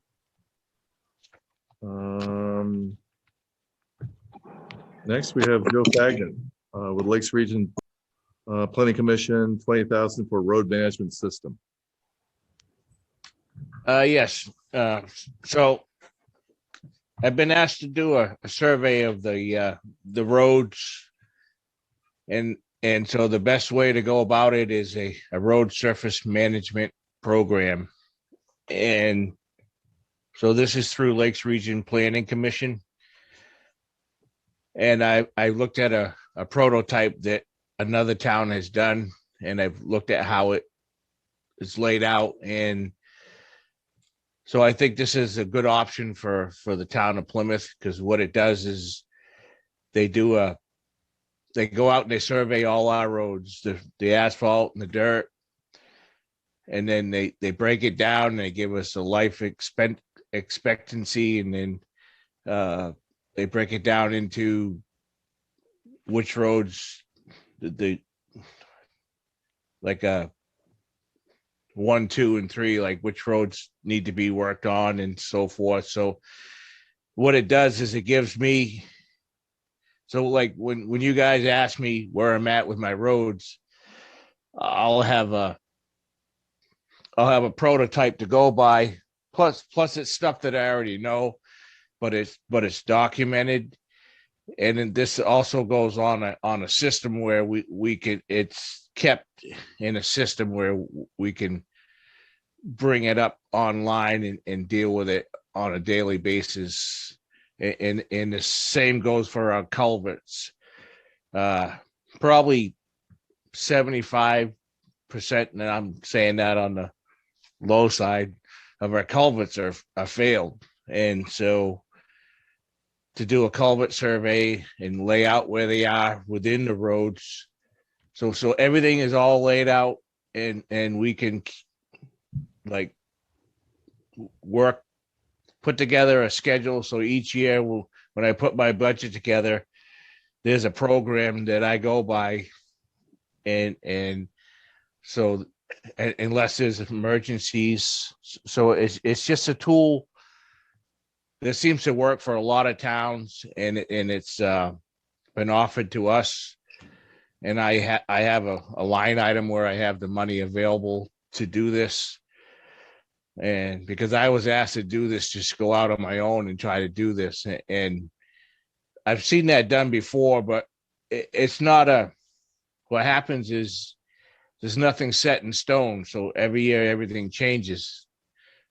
Next, we have Joe Fagnan with Lakes Region Planning Commission, $20,000 for road management system. Yes. So I've been asked to do a survey of the roads, and so the best way to go about it is a road surface management program. And so this is through Lakes Region Planning Commission. And I looked at a prototype that another town has done, and I've looked at how it is laid out. And so I think this is a good option for the town of Plymouth, because what it does is they go out and they survey all our roads, the asphalt and the dirt. And then they break it down and they give us a life expectancy. And then they break it down into which roads like 1, 2, and 3, like which roads need to be worked on and so forth. So what it does is it gives me, so like when you guys ask me where I'm at with my roads, I'll have a prototype to go by. Plus it's stuff that I already know, but it's documented. And then this also goes on a system where we can, it's kept in a system where we can bring it up online and deal with it on a daily basis. And the same goes for our culverts. Probably 75%, and I'm saying that on the low side, of our culverts are failed. And so to do a culvert survey and lay out where they are within the roads, so everything is all laid out, and we can like put together a schedule. So each year when I put my budget together, there's a program that I go by, and so unless there's emergencies, so it's just a tool that seems to work for a lot of towns, and it's been offered to us. And I have a line item where I have the money available to do this. And because I was asked to do this, just go out on my own and try to do this. And I've seen that done before, but it's not what happens is there's nothing set in stone. So every year, everything changes.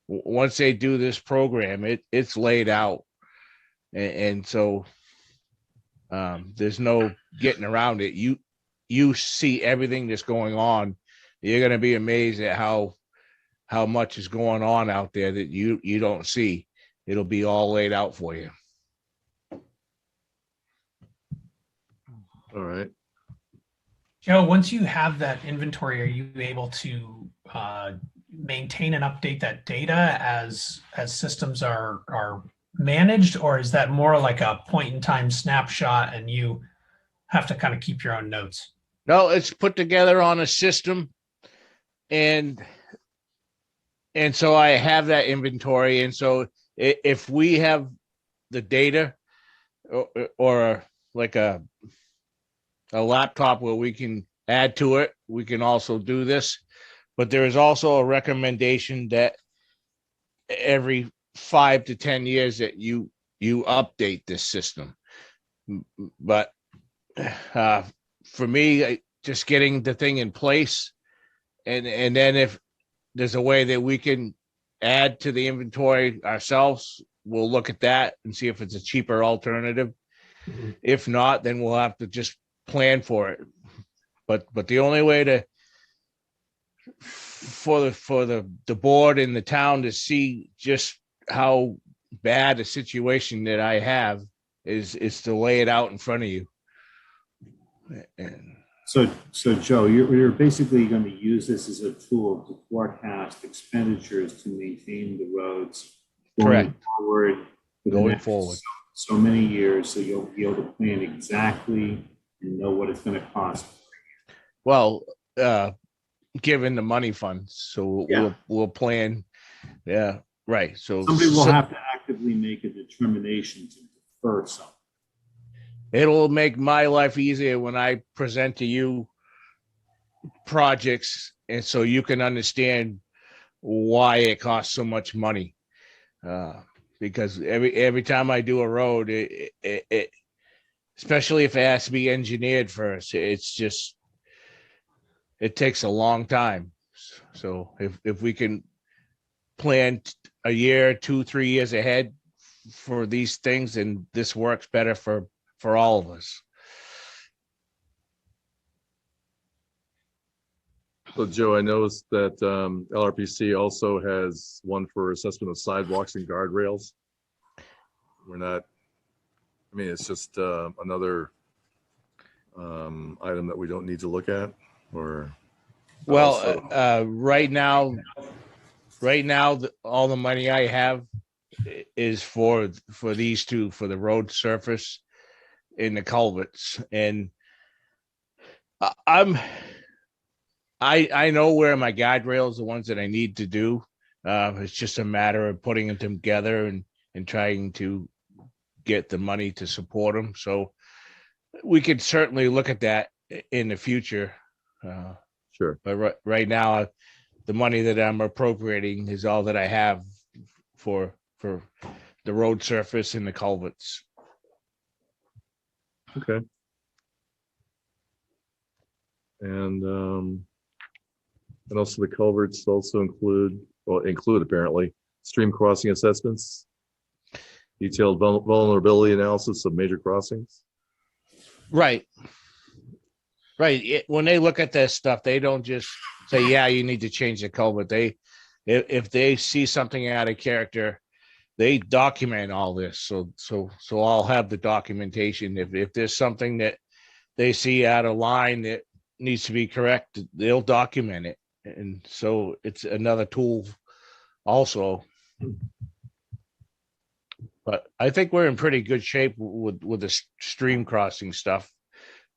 Once they do this program, it's laid out. And so there's no getting around it. You see everything that's going on. You're going to be amazed at how much is going on out there that you don't see. it'll be all laid out for you. All right. Joe, once you have that inventory, are you able to maintain and update that data as systems are managed, or is that more like a point in time snapshot and you have to kind of keep your own notes? No, it's put together on a system, and so I have that inventory, and so if we have the data or like a laptop where we can add to it, we can also do this. But there is also a recommendation that every 5 to 10 years that you update this system. But for me, just getting the thing in place, and then if there's a way that we can add to the inventory ourselves, we'll look at that and see if it's a cheaper alternative. Mm-hmm. If not, then we'll have to just plan for it. But the only way for the board and the town to see just how bad a situation that I have is to lay it out in front of you. And so Joe, you're basically going to use this as a tool to forecast expenditures to maintain the roads going forward for the next so many years, so you'll be able to plan exactly and know what it's going to cost. Well, given the money funds, so we'll plan. Yeah, right. So somebody will have to actively make a determination to defer something. It'll make my life easier when I present to you projects, and so you can understand why it costs so much money. Because every time I do a road, it especially if it has to be engineered first, it takes a long time. So if we can plan a year, 2, 3 years ahead for these things, and this works better for all of us. So Joe, I noticed that LRPC also has one for assessment of sidewalks and guardrails. It's just another item that we don't need to look at, or. Well, right now, all the money I have is for these two, for the road surface and the culverts, and I know where my guide rails, the ones that I need to do. It's just a matter of putting them together and trying to get the money to support them. So we could certainly look at that in the future. Sure. But right now, the money that I'm appropriating is all that I have for the road surface and the culverts. Okay. And also the culverts also include apparently stream crossing assessments, detailed vulnerability analysis of major crossings. Right. When they look at this stuff, they don't just say, yeah, you need to change the culvert. If they see something out of character, they document all this. So I'll have the documentation. If there's something that they see out of line that needs to be corrected, they'll document it. And so it's another tool also. But I think we're in pretty good shape with the stream crossing stuff.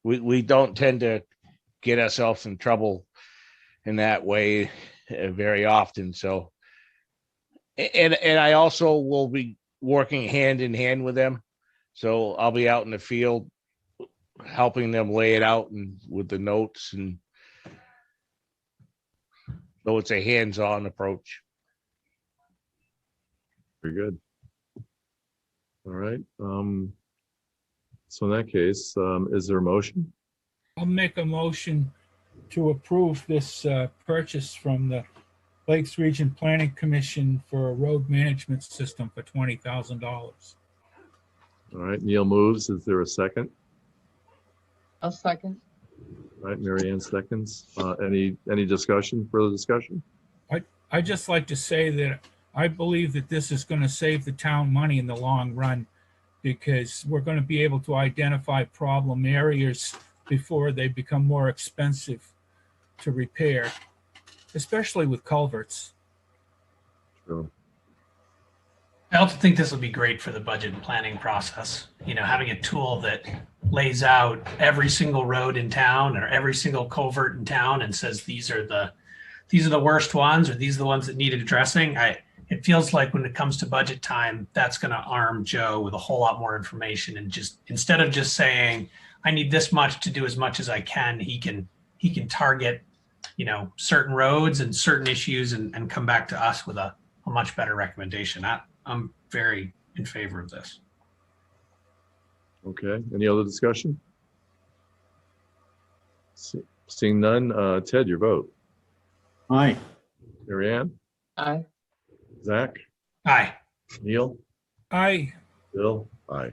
We don't tend to get ourselves in trouble in that way very often. So, and I also will be working hand in hand with them. So I'll be out in the field helping them lay it out and with the notes, and so it's a hands-on approach. Very good. All right. So in that case, is there a motion? I'll make a motion to approve this purchase from the Lakes Region Planning Commission for a road management system for $20,000. All right, Neil moves. Is there a second? I'll second. All right, Mary Ann seconds. Any discussion, further discussion? I'd just like to say that I believe that this is going to save the town money in the long run because we're going to be able to identify problem areas before they become more expensive to repair, especially with culverts. True. I also think this will be great for the budget and planning process. You know, having a tool that lays out every single road in town or every single culvert in town and says these are the worst ones or these are the ones that needed addressing. It feels like when it comes to budget time, that's going to arm Joe with a whole lot more information, and just instead of just saying I need this much to do as much as I can, he can target, you know, certain roads and certain issues and come back to us with a much better recommendation. I'm very in favor of this. Okay, any other discussion? Seeing none, Ted, your vote. Aye. Mary Ann? Aye. Zach? Aye. Neil? Aye. Bill? Aye.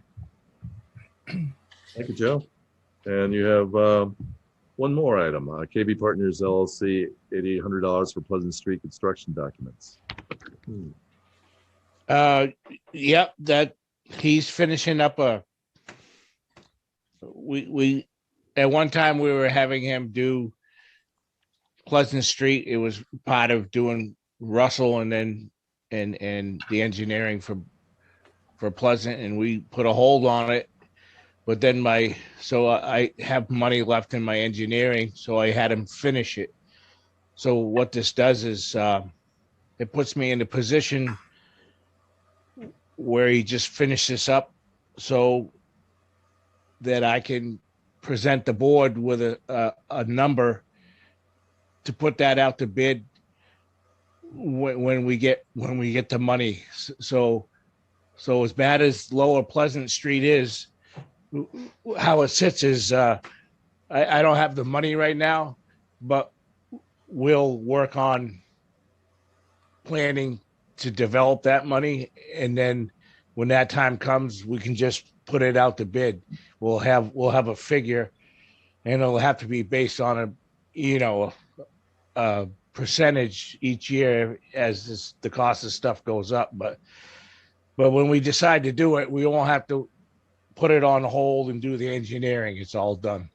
Thank you, Joe. And you have one more item, KB Partners LLC, $8,800 for Pleasant Street construction documents. Yep, that he's finishing up we at one time we were having him do Pleasant Street. It was part of doing Russell and then and the engineering for Pleasant, and we put a hold on it. But then I have money left in my engineering, so I had him finish it. So what this does is it puts me in a position where he just finishes up so that I can present the board with a number to put that out to bid when we get the money. So as bad as Lower Pleasant Street is, how it sits is I don't have the money right now, but we'll work on planning to develop that money, and then when that time comes, we can just put it out to bid. We'll have a figure, and it'll have to be based on a percentage each year as the cost of stuff goes up. But when we decide to do it, we won't have to put it on hold and do the engineering. It's all done.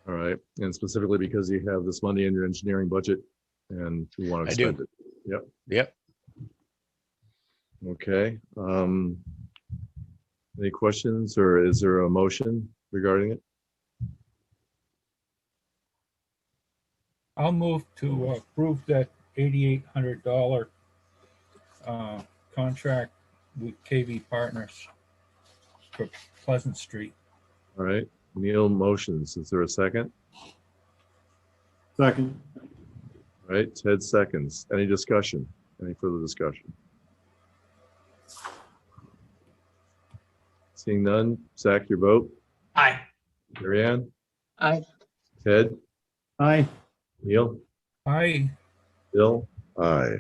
All right, and specifically because you have this money in your engineering budget and you want to spend it. Yep. Okay. Any questions, or is there a motion regarding it? I'll move to approve that $8,800 contract with KV Partners for Pleasant Street. All right, Neil motions. Is there a second? Second. All right, Ted seconds. Any discussion? Any further discussion? Seeing none, Zach, your vote. Aye. Mary Ann? Aye. Ted? Aye. Neil? Aye. Bill? Aye.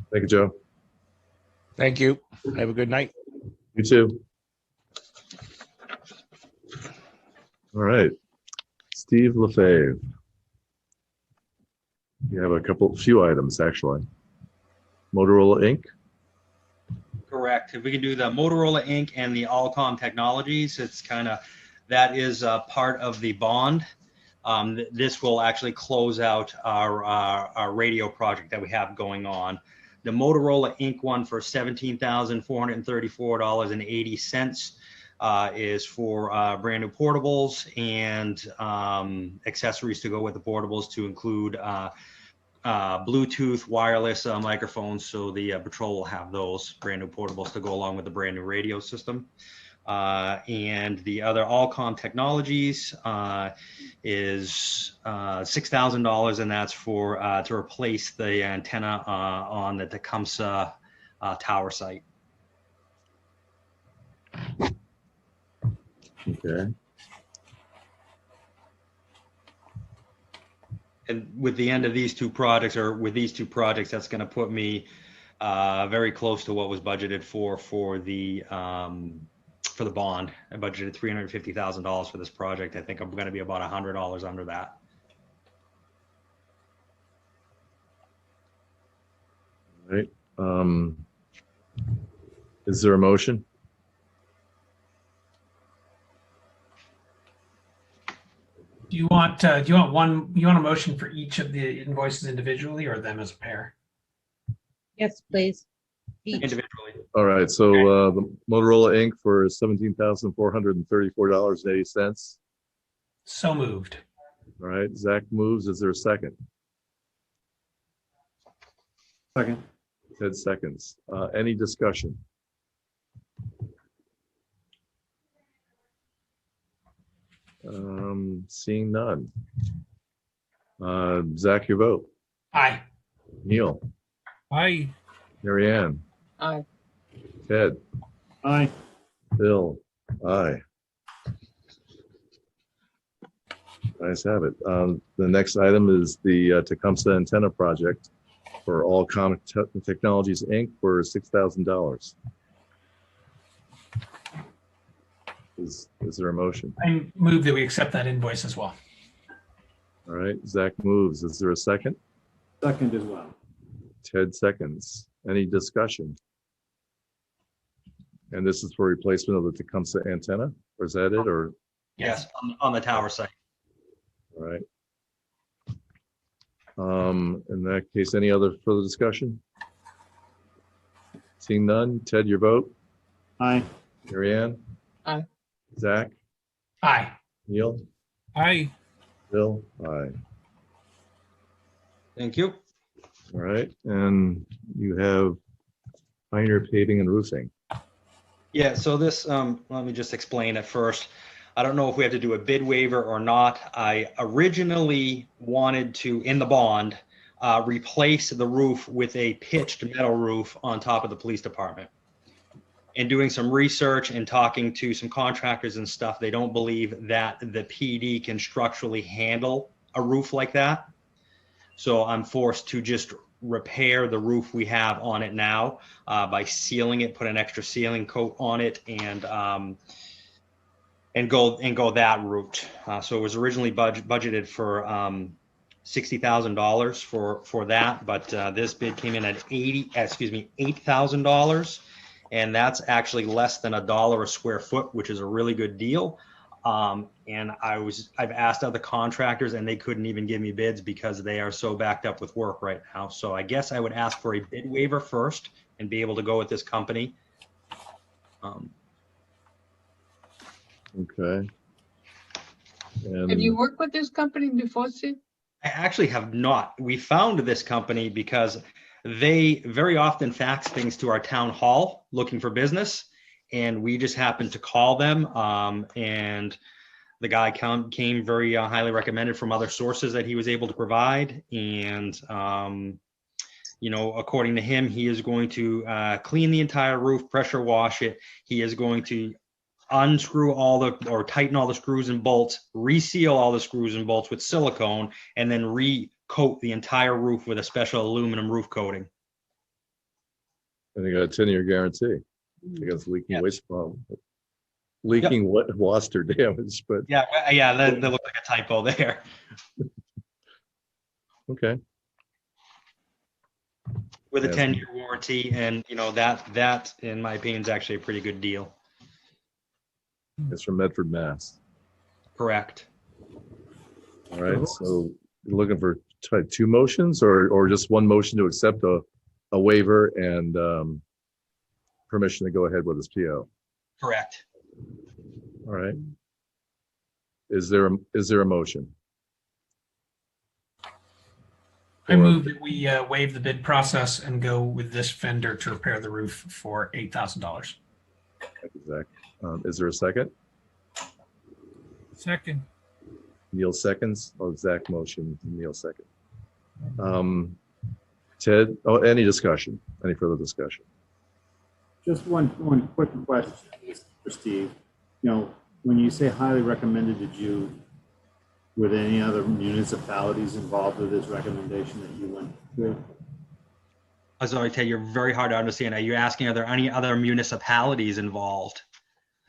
Thank you, Joe. Thank you. Have a good night. You too. All right, Steve Lefebvre. You have a few items actually. Motorola Inc. Correct. If we can do the Motorola Inc. and the Allcom Technologies, it's that is part of the bond. This will actually close out our radio project that we have going on. The Motorola Inc. one for $17,434.80 is for brand new portables and accessories to go with the portables, to include Bluetooth, wireless microphones. So the patrol will have those brand new portables to go along with the brand new radio system. And the other Allcom Technologies is $6,000, and that's for to replace the antenna on the Tecumseh tower site. Okay. And with the end of these two projects, that's going to put me very close to what was budgeted for the bond. I budgeted $350,000 for this project. I think I'm going to be about $100 under that. Right. Is there a motion? Do you want a motion for each of the invoices individually or them as a pair? Yes, please. Each. Individually. All right, so the Motorola Inc. for $17,434.80. So moved. All right, Zach moves. Is there a second? Second. Ted seconds. Any discussion? Seeing none. Zach, your vote. Aye. Neil, Aye. Mary Ann, Aye. Ted, Aye. Bill, aye. Nice have it. The next item is the Tecumseh antenna project for All Common Technologies Inc. for $6,000. Is there a motion? I move that we accept that invoice as well. All right, Zach moves. Is there a second? Second as well. Ted seconds. Any discussion? And this is for replacement of the Tecumseh antenna, or is that it, or? Yes, on the tower site. All right. In that case, any other further discussion? Seeing none, Ted, your vote? Aye. Mary Ann? Aye. Zach? Aye. Neil? Aye. Bill? Aye. Thank you. All right, and you have Pioneer Paving and Roofing. Yeah, so this, let me just explain it first. I don't know if we have to do a bid waiver or not. I originally wanted to, in the bond, replace the roof with a pitched metal roof on top of the police department. And doing some research and talking to some contractors and stuff, they don't believe that the PD can structurally handle a roof like that. So I'm forced to just repair the roof we have on it now by sealing it, put an extra sealing coat on it, and go that route. So it was originally budgeted for $60,000 for that, but this bid came in at $8,000, and that's actually less than $1 a square foot, which is a really good deal. And I've asked other contractors and they couldn't even give me bids because they are so backed up with work right now. So I guess I would ask for a bid waiver first and be able to go with this company. Okay. And Have you worked with this company before, Steve? I actually have not. We found this company because they very often fax things to our town hall looking for business. And we just happened to call them, and the guy came very highly recommended from other sources that he was able to provide. And, you know, according to him, he is going to clean the entire roof, pressure wash it. He is going to unscrew or tighten all the screws and bolts, reseal all the screws and bolts with silicone, and then recoat the entire roof with a special aluminum roof coating. and you got a 10-year guarantee against leaking waste problem. Leaking waste or damage, but Yeah, that looked like a typo there. okay. With a Yes. 10-year warranty, and you know that in my opinion is actually a pretty good deal. It's from Medford, Mass. Correct. All right, so you're looking for two motions or just one motion to accept a waiver and permission to go ahead with this PO? Correct. All right. Is there a motion? I move that we waive the bid process and go with this vendor to repair the roof for $8,000. Thank you, Zach. Is there a second? Second. Neil seconds. Oh, Zach motion, Neil second. Ted, any discussion? Any further discussion? Just one quick question for Steve. You know, when you say highly recommended, were there any other municipalities involved with this recommendation that you went with? I'm sorry, Ted, you're very hard to understand. Are you asking, are there any other municipalities involved?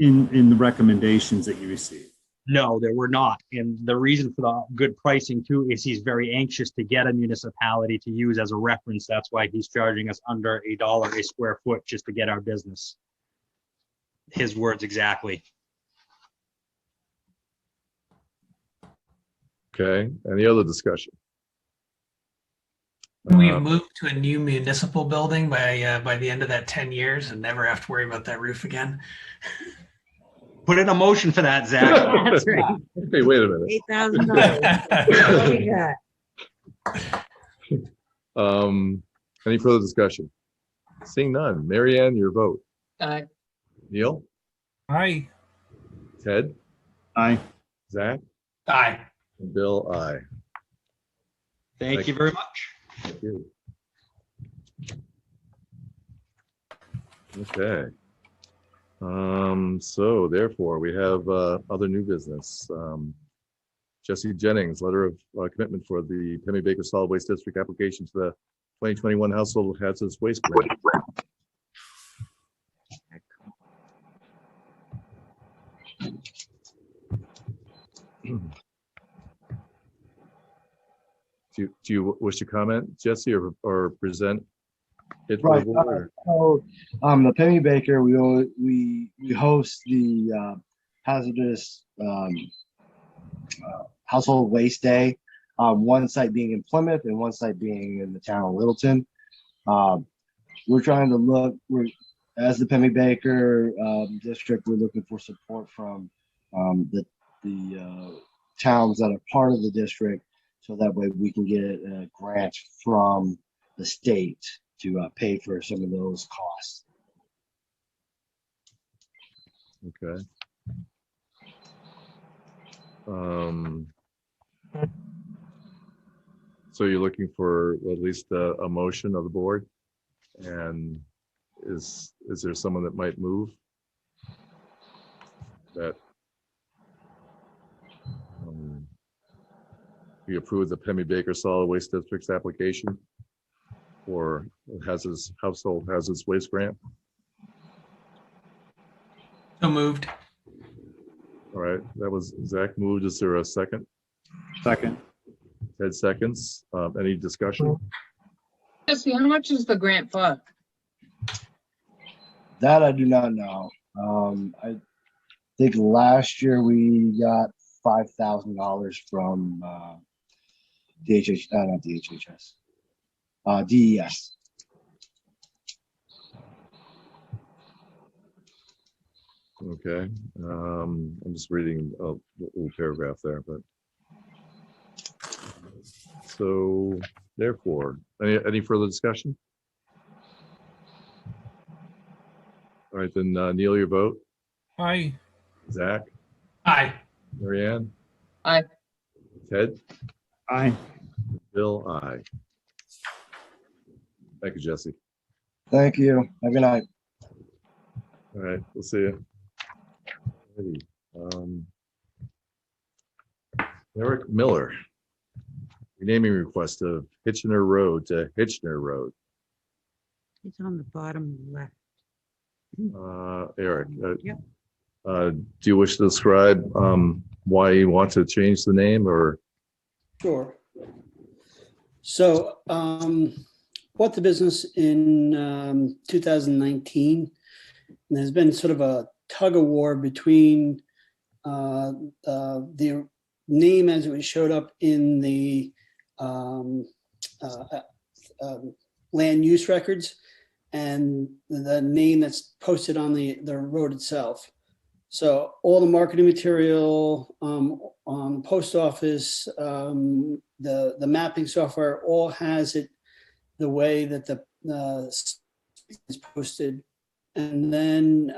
In the recommendations that you received? No, there were not. And the reason for the good pricing too is he's very anxious to get a municipality to use as a reference. That's why he's charging us under $1 a square foot just to get our business. His words exactly. Okay, any other discussion? We've moved to a new municipal building by the end of that 10 years and never have to worry about that roof again. Put in a motion for that, Zach. That's right. Okay, wait a minute. $8,000. What we got? Any further discussion? Seeing none. Mary Ann, your vote. Aye. Neil? Aye. Ted? Aye. Zach? Aye. And Bill, aye. Thank you very much. Thank you. Okay. So therefore, we have other new business. Jesse Jennings, letter of commitment for the Pemmy Baker Solid Waste District application to the 2021 Household Hazardous Waste Grant. Do you wish to comment, Jesse, or present it? Right. So, the Penny Baker, we host the hazardous household waste day. One site being in Plymouth and one site being in the town of Littleton. We're trying to look. As the Penny Baker district, we're looking for support from the towns that are part of the district, so that way we can get a grant from the state to pay for some of those costs. Okay. So you're looking for at least a motion of the board, and is there someone that might move that we approve the Pemmy Baker Solid Waste District's application for hazardous household hazardous waste grant? So moved. All right, that was Zach moved. Is there a second? Second. Ted seconds. Any discussion? Jesse, how much is the grant for? That I do not know. I think last year we got $5,000 from not DHHS, DES. Okay. I'm just reading a little paragraph there, but so therefore, any further discussion? All right, then Neil, your vote. Aye. Zach? Aye. Mary Ann? Aye. Ted? Aye. Bill, aye. Thank you, Jesse. Thank you. Have a good night. All right, we'll see you. Eric Miller, renaming request of Hitchner Road to Hitchner Road. It's on the bottom left. Eric, Yep. do you wish to describe why you want to change the name, or? Sure. So, bought the business in 2019. And there's been sort of a tug of war between the name as it showed up in the land use records and the name that's posted on the road itself. So all the marketing material, on the post office, the mapping software, all has it the way that the is posted. And then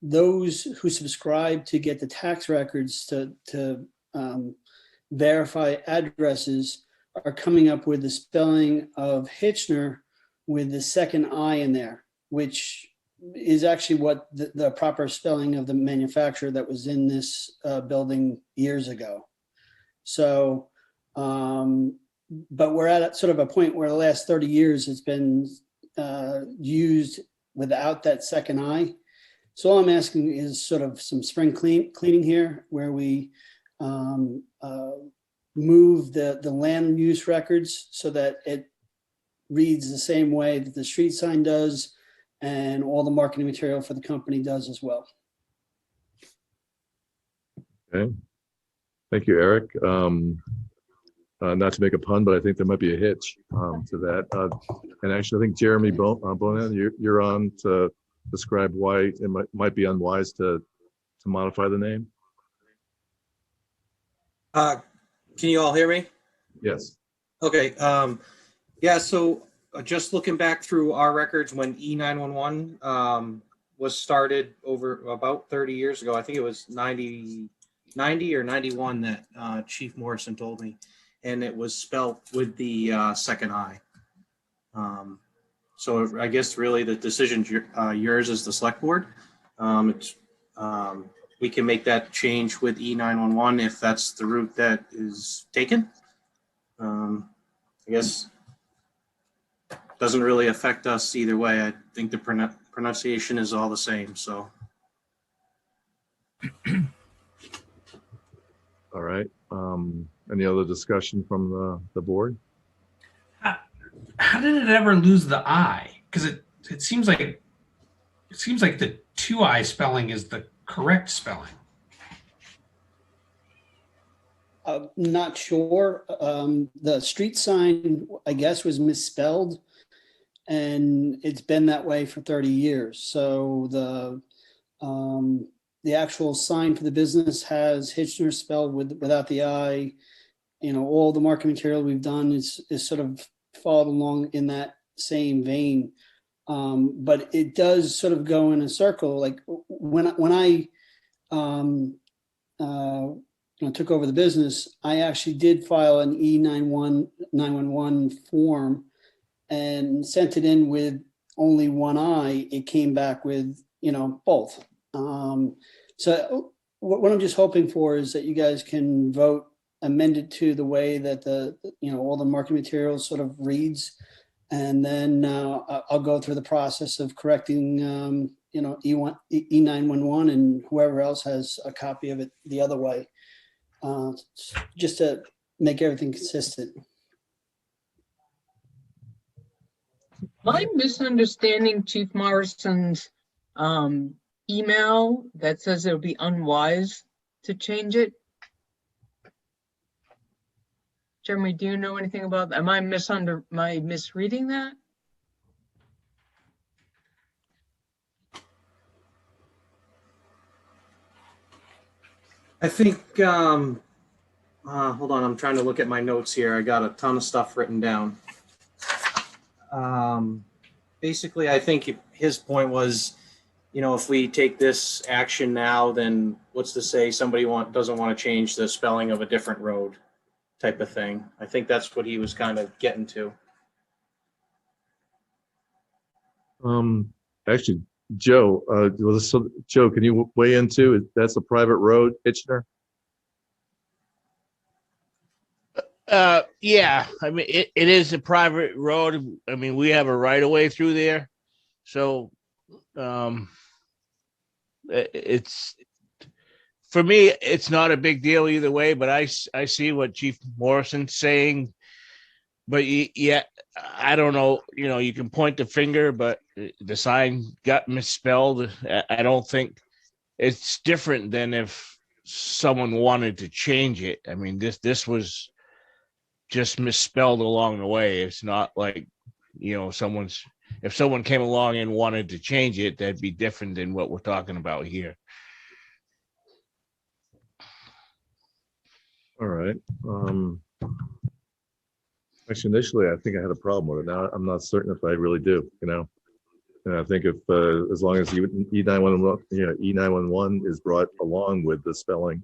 those who subscribe to get the tax records to verify addresses are coming up with the spelling of Hitchner with the second I in there, which is actually what the proper spelling of the manufacturer that was in this building years ago. So, but we're at sort of a point where the last 30 years it's been used without that second I. So all I'm asking is sort of some spring cleaning here, where we move the land use records so that it reads the same way that the street sign does, and all the marketing material for the company does as well. Okay. Thank you, Eric. Not to make a pun, but I think there might be a hitch to that. And actually, I think Jeremy Bonan, you're on to describe why it might be unwise to modify the name. Can you all hear me? Yes. Okay. Yeah. So just looking back through our records, when E911 was started over about 30 years ago, I think it was 90 or 91 that Chief Morrison told me, and it was spelt with the second I. So I guess really the decision's yours as the select board. We can make that change with E911 if that's the route that is taken. I guess doesn't really affect us either way. I think the pronunciation is all the same. So. All right. Any other discussion from the board? How did it ever lose the I? Because it seems like the 2I spelling is the correct spelling. I'm not sure. The street sign, I guess, was misspelled, and it's been that way for 30 years. So the actual sign for the business has Hitchner spelled without the I. You know, all the marketing material we've done is sort of followed along in that same vein. But it does sort of go in a circle. Like when I took over the business, I actually did file an E911 form and sent it in with only one I. It came back with, both. So what I'm just hoping for is that you guys can vote, amend it to the way that all the marketing materials sort of reads. And then I'll go through the process of correcting, E911 and whoever else has a copy of it the other way, just to make everything consistent. Am I misunderstanding Chief Morrison's email that says it would be unwise to change it? Jeremy, do you know anything about that? Am I misreading that? I think, hold on, I'm trying to look at my notes here. I got a ton of stuff written down. Basically, I think his point was, if we take this action now, then what's to say somebody doesn't want to change the spelling of a different road type of thing. I think that's what he was kind of getting to. Actually, Joe, Joe, can you weigh into that's a private road, Hitchner? Yeah, I mean, it is a private road. I mean, we have a right of way through there. So, it's, for me, it's not a big deal either way, but I see what Chief Morrison's saying, but yeah, I don't know, you can point the finger, but the sign got misspelled. I don't think it's different than if someone wanted to change it. I mean, this was just misspelled along the way. It's not like, if someone came along and wanted to change it, that'd be different than what we're talking about here. All right. Actually, initially, I think I had a problem with it. Now, I'm not certain if I really do, And I think if, as long as E911 is brought along with the spelling,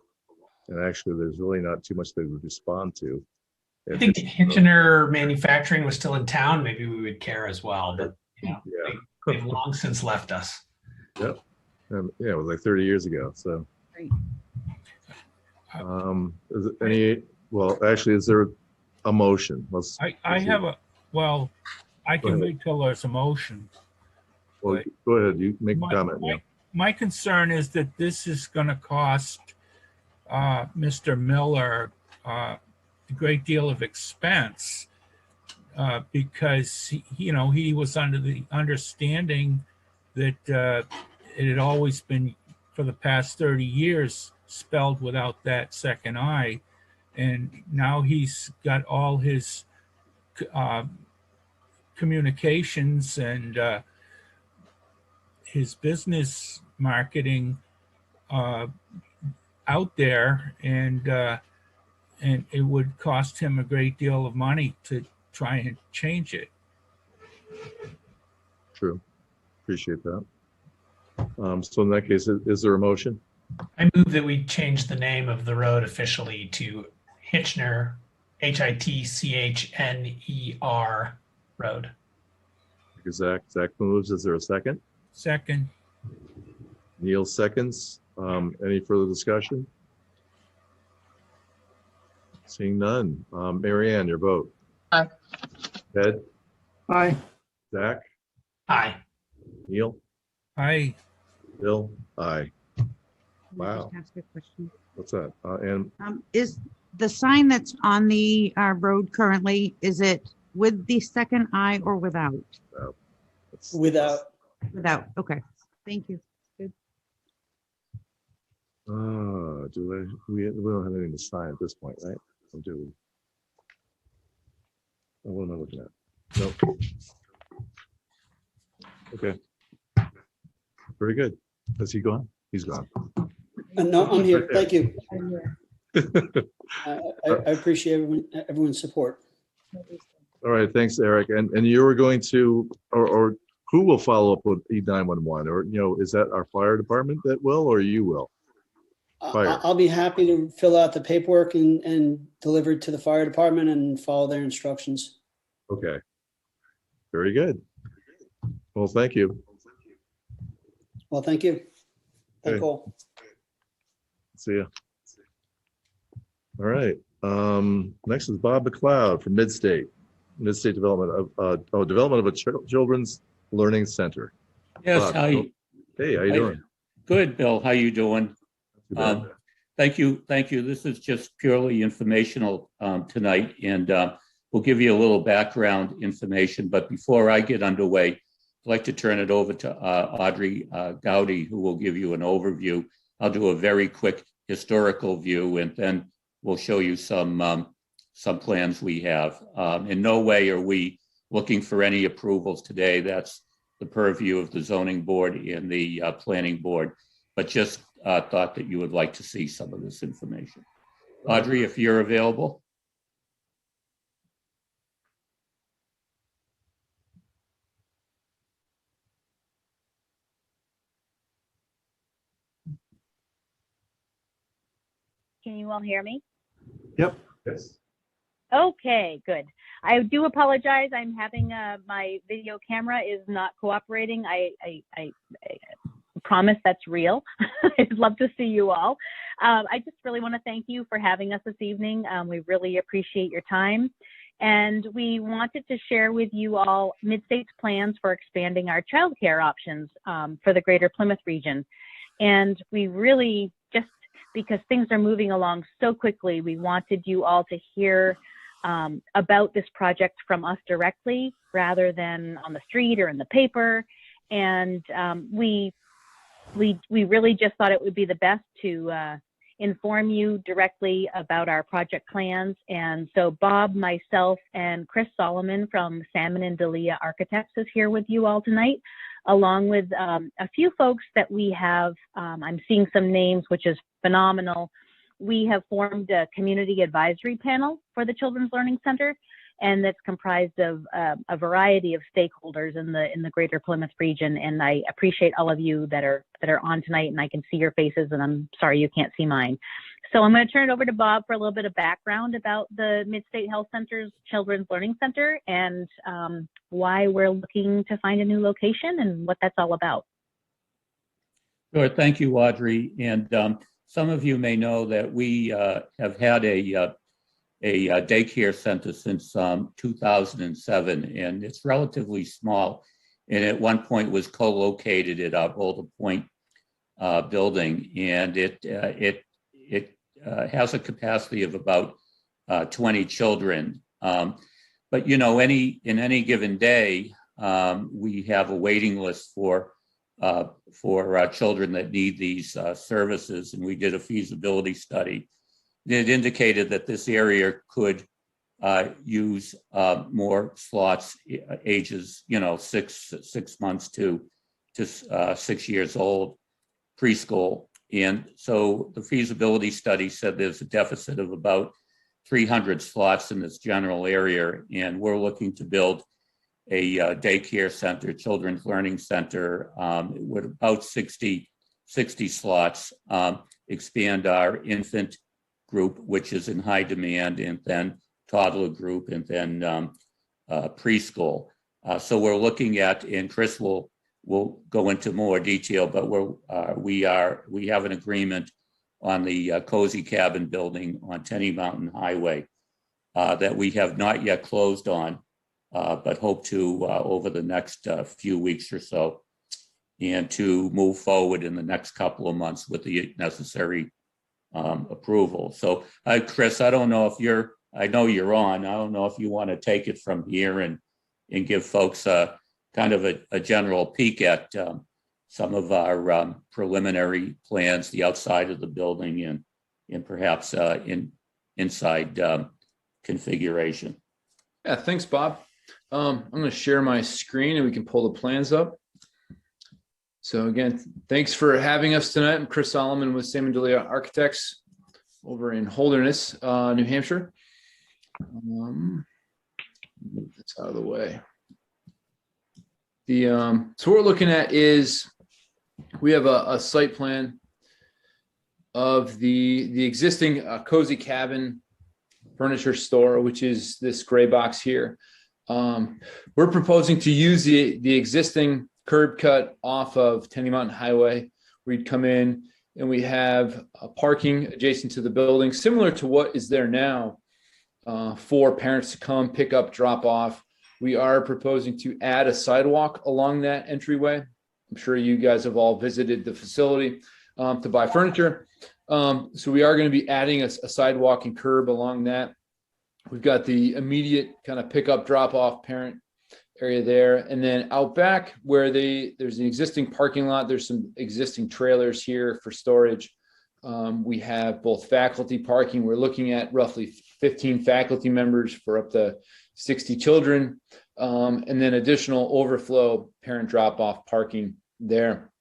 and actually, there's really not too much they would respond to. I think if Hitchner Manufacturing was still in town, maybe we would care as well, but they've long since left us. Yep. Yeah, it was like 30 years ago. So, is it any? Well, actually, is there a motion? I have a. Well, I can wait till there's a motion. Well, go ahead. You make a comment. my concern is that this is going to cost Mr. Miller a great deal of expense because he was under the understanding that it had always been for the past 30 years spelled without that second I, and now he's got all his communications and his business marketing out there, and it would cost him a great deal of money to try and change it. True. Appreciate that. So in that case, is there a motion? I move that we change the name of the road officially to Hitchner, Hitchner Road. Zach moves. Is there a second? Second. Neil seconds. Any further discussion? Seeing none. Mary Ann, your vote. Aye. Ted? Aye. Zach? Aye. Neil? Aye. Bill? Aye. Can I Wow. just ask a question? What's that? And Is the sign that's on the road currently, is it with the second I or without? Without. Without, okay. Thank you. Good. we don't have anything to sign at this point, right? Or do we? Oh, what am I looking at? Nope. Okay. Very good. Is he gone? He's gone. No, I'm here. Okay. Thank you. I appreciate everyone's support. All right, thanks, Eric. And you were going to, or who will follow up with E911? Or, is that our fire department that will, or you will? Fire. I'll be happy to fill out the paperwork and deliver it to the fire department and follow their instructions. Okay. Very good. Well, thank you. Well, thank you. Okay. Cool. See ya. All right. Next is Bob McLeod from Midstate Development of a Children's Learning Center. Yes, Bob, how you? Hey, how you doing? Good, Bill. How you doing? Too bad. Thank you. This is just purely informational tonight, and we'll give you a little background information. But before I get underway, I'd like to turn it over to Audrey Gowdy, who will give you an overview. I'll do a very quick historical view, and then we'll show you some plans we have. In no way are we looking for any approvals today. That's the purview of the zoning board and the planning board, but just thought that you would like to see some of this information. Audrey, if you're available. Can you all hear me? Yep. Yes. Okay, good. I do apologize. I'm having my video camera is not cooperating. I promise that's real. I'd love to see you all. I just really want to thank you for having us this evening. We really appreciate your time. And we wanted to share with you all Midstate's plans for expanding our childcare options for the greater Plymouth region. And we really just, because things are moving along so quickly, we wanted you all to hear about this project from us directly rather than on the street or in the paper. And we really just thought it would be the best to inform you directly about our project plans. And so Bob, myself, and Chris Solomon from Salmon and Dalia Architects is here with you all tonight, along with a few folks that we have. I'm seeing some names, which is phenomenal. We have formed a community advisory panel for the Children's Learning Center, and that's comprised of a variety of stakeholders in the greater Plymouth region. And I appreciate all of you that are on tonight, and I can see your faces, and I'm sorry you can't see mine. So I'm going to turn it over to Bob for a little bit of background about the Midstate Health Center's Children's Learning Center and why we're looking to find a new location and what that's all about. Sure. Thank you, Audrey. And some of you may know that we have had a daycare center since 2007, and it's relatively small. And at one point was co-located at our Boulder Point building, and it has a capacity of about 20 children. But in any given day, we have a waiting list for children that need these services, and we did a feasibility study. It indicated that this area could use more slots, ages 6 months to 6 years old, preschool. And so the feasibility study said there's a deficit of about 300 slots in this general area, and we're looking to build a daycare center, children's learning center with about 60 slots, expand our infant group, which is in high demand, and then toddler group, and then preschool. So we're looking at, and Chris will go into more detail, but we have an agreement on the Cozy Cabin building on Tenny Mountain Highway that we have not yet closed on, but hope to over the next few weeks or so, and to move forward in the next couple of months with the necessary approval. So Chris, I don't know if I know you're on. I don't know if you want to take it from here and give folks kind of a general peek at some of our preliminary plans, the outside of the building, and perhaps inside configuration. Yeah, thanks, Bob. I'm going to share my screen and we can pull the plans up. So again, thanks for having us tonight. I'm Chris Solomon with Salmon Delia Architects over in Holderness, New Hampshire. Move this out of the way. So what we're looking at is we have a site plan of the existing Cozy Cabin furniture store, which is this gray box here. We're proposing to use the existing curb cut off of Tenny Mountain Highway. We'd come in and we have parking adjacent to the building, similar to what is there now, for parents to come, pick up, drop off. We are proposing to add a sidewalk along that entryway. I'm sure you guys have all visited the facility to buy furniture. So we are going to be adding a sidewalk and curb along that. We've got the immediate kind of pick up, drop off parent area there. And then out back where there's an existing parking lot, there's some existing trailers here for storage. We have both faculty parking. We're looking at roughly 15 faculty members for up to 60 children. And then additional overflow parent drop off parking there.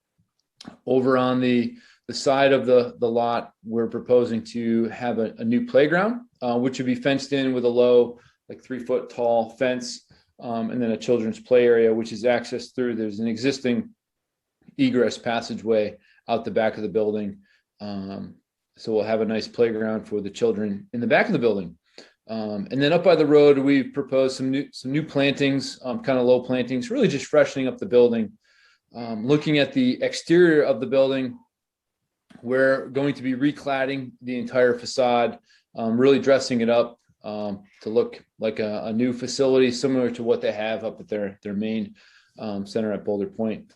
Over on the side of the lot, we're proposing to have a new playground, which would be fenced in with a low, like 3-foot tall fence, and then a children's play area, which is accessed through. There's an existing egress passageway out the back of the building. So we'll have a nice playground for the children in the back of the building. And then up by the road, we've proposed some new plantings, kind of low plantings, really just freshening up the building. Looking at the exterior of the building, we're going to be recladding the entire facade, really dressing it up to look like a new facility, similar to what they have up at their main center at Boulder Point.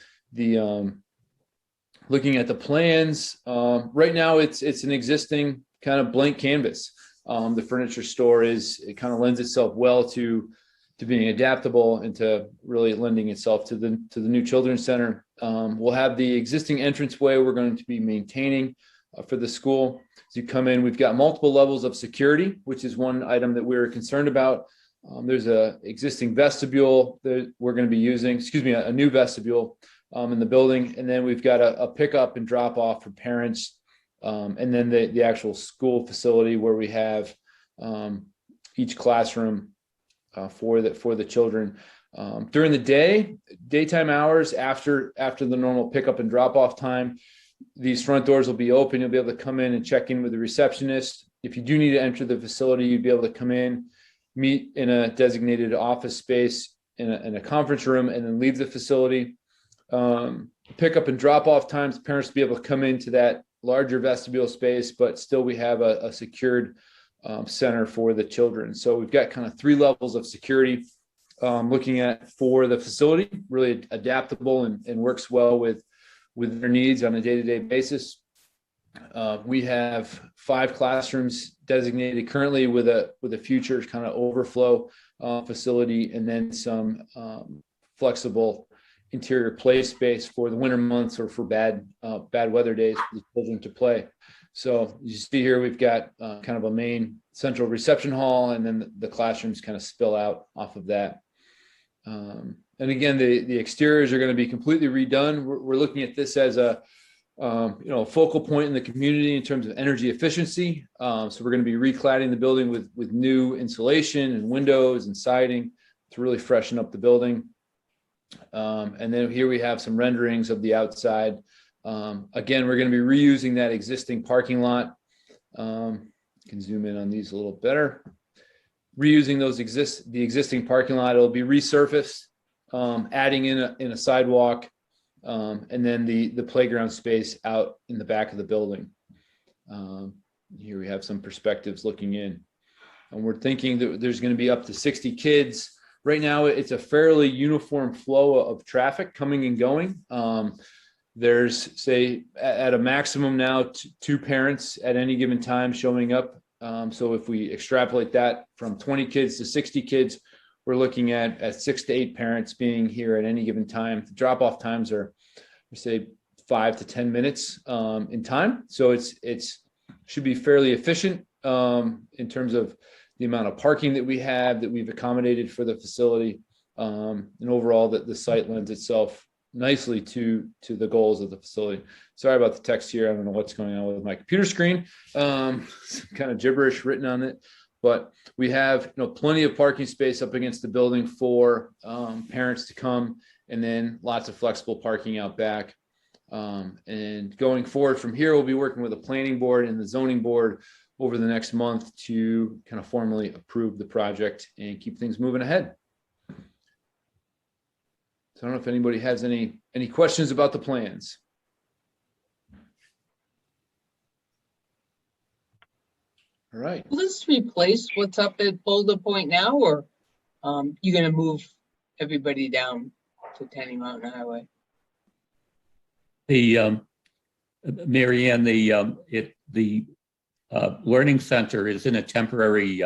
Looking at the plans, right now it's an existing kind of blank canvas. The furniture store it kind of lends itself well to being adaptable and to really lending itself to the new children's center. We'll have the existing entranceway we're going to be maintaining for the school. As you come in, we've got multiple levels of security, which is one item that we're concerned about. There's a existing vestibule that we're going to be using, a new vestibule in the building. And then we've got a pickup and drop off for parents. And then the actual school facility where we have each classroom for the children. During the daytime hours after the normal pickup and drop off time, these front doors will be open. You'll be able to come in and check in with the receptionist. If you do need to enter the facility, you'd be able to come in, meet in a designated office space in a conference room, and then leave the facility. Pickup and drop off times, parents will be able to come into that larger vestibule space, but still we have a secured center for the children. So we've got kind of 3 levels of security looking at for the facility, really adaptable and works well with with their needs on a day-to-day basis. We have 5 classrooms designated currently with a future kind of overflow facility, and then some flexible interior play space for the winter months or for bad weather days for the children to play. So you see here, we've got kind of a main central reception hall, and then the classrooms kind of spill out off of that. And again, the exteriors are going to be completely redone. We're looking at this as a focal point in the community in terms of energy efficiency. So we're going to be recladding the building with new insulation and windows and siding to really freshen up the building. And then here we have some renderings of the outside. Again, we're going to be reusing that existing parking lot. Can zoom in on these a little better. Reusing the existing parking lot. It'll be resurfaced, adding in a sidewalk, and then the playground space out in the back of the building. Here we have some perspectives looking in, and we're thinking that there's going to be up to 60 kids. Right now, it's a fairly uniform flow of traffic coming and going. There's, say, at a maximum now, 2 parents at any given time showing up. So if we extrapolate that from 20 kids to 60 kids, we're looking at 6 to 8 parents being here at any given time. The drop-off times are, say, 5 to 10 minutes in time. So it's should be fairly efficient in terms of the amount of parking that we've accommodated for the facility, and overall that the site lends itself nicely to the goals of the facility. Sorry about the text here. I don't know what's going on with my computer screen. Some kind of gibberish written on it, but we have plenty of parking space up against the building for parents to come, and then lots of flexible parking out back. And going forward from here, we'll be working with the planning board and the zoning board over the next month to kind of formally approve the project and keep things moving ahead. So I don't know if anybody has any questions about the plans. All right. Will this replace what's up at Boulder Point now, or you going to move everybody down to Tenny Mountain Highway? The Mary Ann, the Learning Center is in a temporary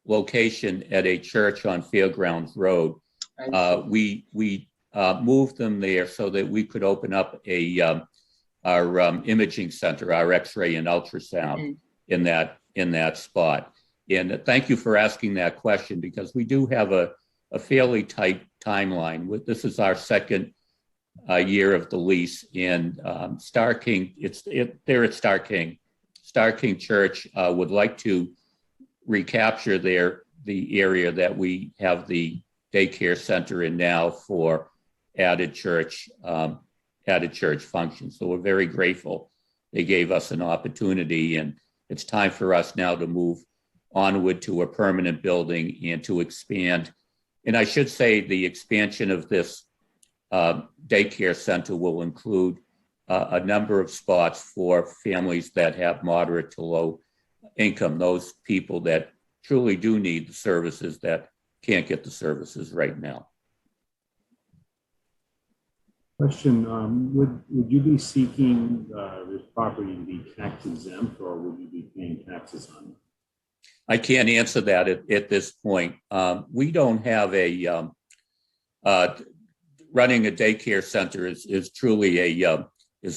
location at a church on Fairgrounds Road. We moved them there so that we could open up our imaging center, our X-ray and ultrasound in that spot. And thank you for asking that question, because we do have a fairly tight timeline. This is our second year of the lease, and Star King, they're at Star King. Star King Church would like to recapture the area that we have the daycare center in now for added church functions. So we're very grateful they gave us an opportunity, and it's time for us now to move onward to a permanent building and to expand. And I should say the expansion of this daycare center will include a number of spots for families that have moderate to low income, those people that truly do need the services that can't get the services right now. Question, would you be seeking this property to be tax exempt, or would you be paying taxes on it? I can't answer that at this point. We don't have running a daycare center is truly a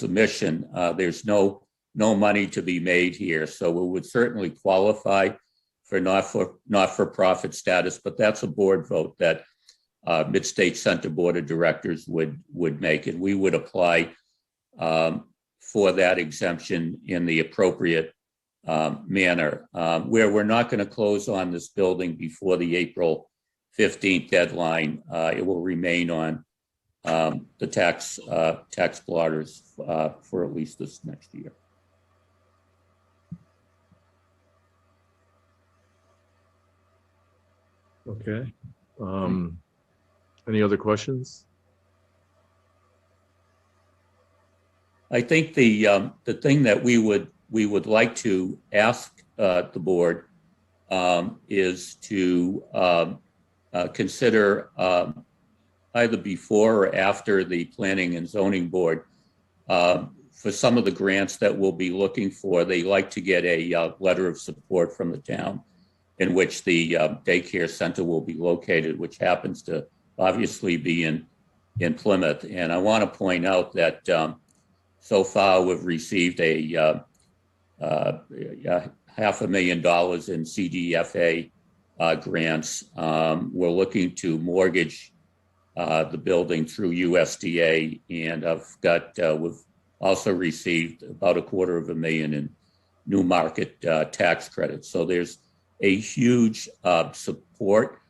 mission. There's no money to be made here, so we would certainly qualify for not-for-profit status, but that's a board vote that Mid-State Center Board of Directors would make, and we would apply for that exemption in the appropriate manner. Where we're not going to close on this building before the April 15th deadline, it will remain on the tax blotters for at least this next year. Okay. Any other questions? I think the thing that we would like to ask the board is to consider either before or after the Planning and Zoning Board for some of the grants that we'll be looking for, they like to get a letter of support from the town in which the daycare center will be located, which happens to obviously be in Plymouth. And I want to point out that so far we've received a $500,000 in CDFA grants. We're looking to mortgage the building through USDA, and we've also received about $250,000 in new market tax credits. So there's a huge support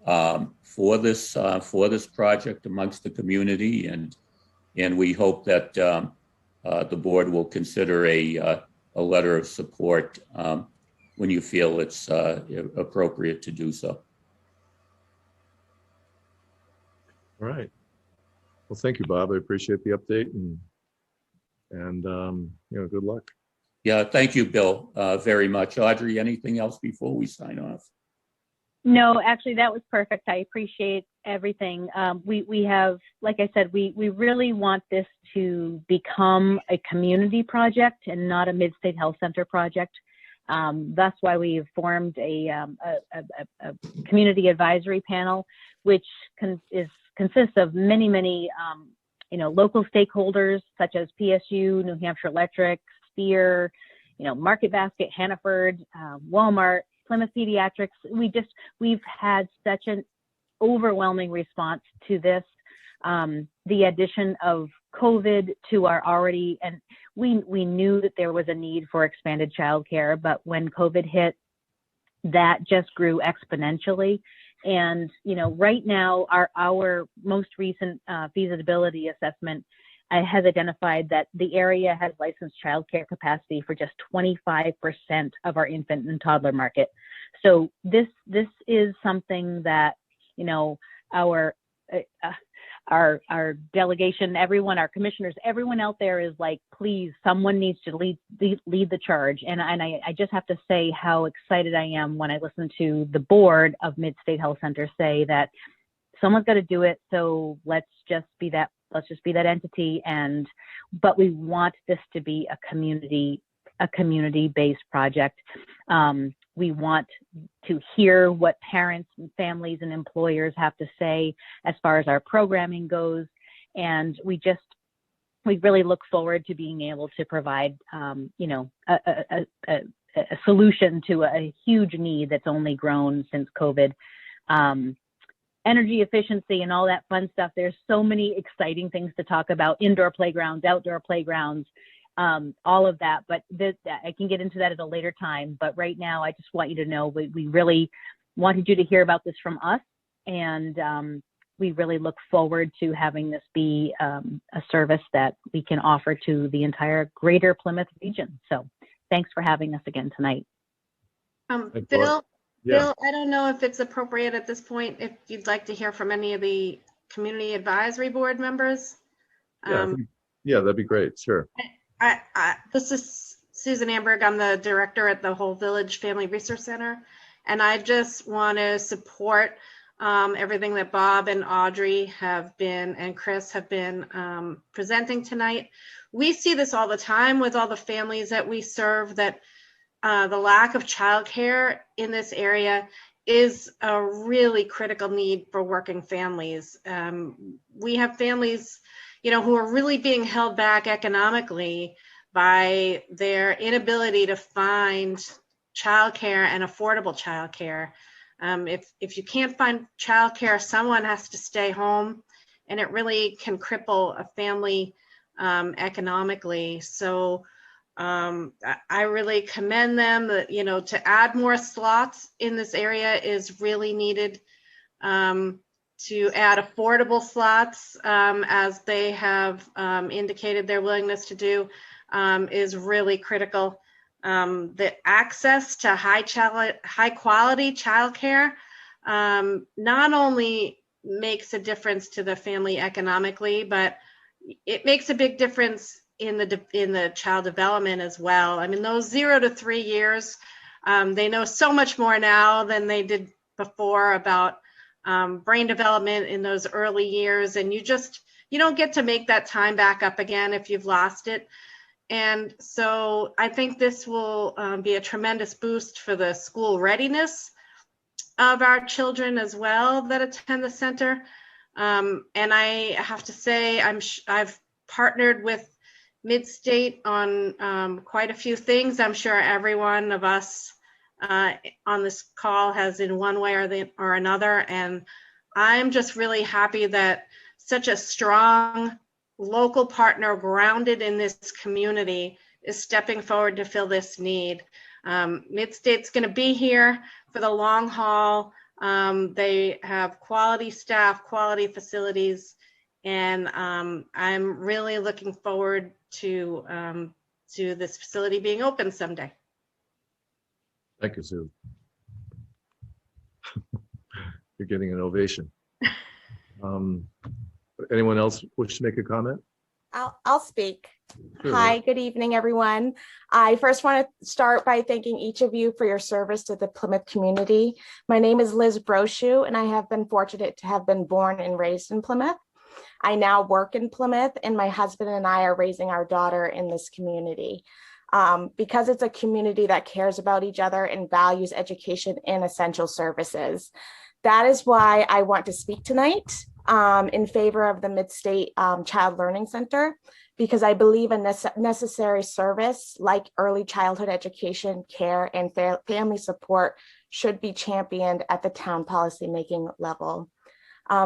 for this project amongst the community, and we hope that the board will consider a letter of support when you feel it's appropriate to do so. All right. Well, thank you, Bob. I appreciate the update, and good luck. Yeah, thank you, Bill, very much. Audrey, anything else before we sign off? No, actually, that was perfect. I appreciate everything. We have, like I said, we really want this to become a community project and not a Mid-State Health Center project. That's why we've formed a community advisory panel, which consists of many local stakeholders such as PSU, New Hampshire Electric, Spear, Market Basket, Hannaford, Walmart, Plymouth Pediatrics. We've had such an overwhelming response to this. The addition of COVID to our already, and we knew that there was a need for expanded childcare, but when COVID hit, that just grew exponentially. And right now, our most recent feasibility assessment has identified that the area has licensed childcare capacity for just 25% of our infant and toddler market. So this is something that our delegation, everyone, our commissioners, everyone out there is like, please, someone needs to lead the charge. And I just have to say how excited I am when I listen to the board of Mid-State Health Center say that someone's got to do it. So let's just be that entity. But we want this to be a community-based project. We want to hear what parents and families and employers have to say as far as our programming goes. And we really look forward to being able to provide, a solution to a huge need that's only grown since COVID. Energy efficiency and all that fun stuff. There's so many exciting things to talk about: indoor playgrounds, outdoor playgrounds, all of that. But I can get into that at a later time. But right now, I just want you to know we really wanted you to hear about this from us, and we really look forward to having this be a service that we can offer to the entire greater Plymouth region. So thanks for having us again tonight. Bill, Yeah. Bill, I don't know if it's appropriate at this point, if you'd like to hear from any of the community advisory board members. Yeah, that'd be great. Sure. This is Susan Amberg. I'm the director at the Whole Village Family Resource Center. And I just want to support everything that Bob and Audrey and Chris have been presenting tonight. We see this all the time with all the families that we serve, that the lack of childcare in this area is a really critical need for working families. We have families, who are really being held back economically by their inability to find childcare and affordable childcare. If you can't find childcare, someone has to stay home, and it really can cripple a family economically. So I really commend them that, to add more slots in this area is really needed. To add affordable slots, as they have indicated their willingness to do, is really critical. The access to high quality childcare not only makes a difference to the family economically, but it makes a big difference in the child development as well. I mean, those 0 to 3 years, they know so much more now than they did before about brain development in those early years, and you you don't get to make that time back up again if you've lost it. And so I think this will be a tremendous boost for the school readiness of our children as well that attend the center. And I have to say, I've partnered with Midstate on quite a few things. I'm sure every one of us on this call has in one way or another. And I'm just really happy that such a strong local partner grounded in this community is stepping forward to fill this need. Midstate's going to be here for the long haul. They have quality staff, quality facilities, and I'm really looking forward to this facility being open someday. Thank you, Sue. You're getting an ovation. Anyone else wish to make a comment? I'll speak. Sure. Hi, good evening, everyone. I first want to start by thanking each of you for your service to the Plymouth community. My name is Liz Brochu, and I have been fortunate to have been born and raised in Plymouth. I now work in Plymouth, and my husband and I are raising our daughter in this community. Because it's a community that cares about each other and values education and essential services. That is why I want to speak tonight in favor of the Midstate Child Learning Center, because I believe a necessary service like early childhood education, care, and family support should be championed at the town policymaking level.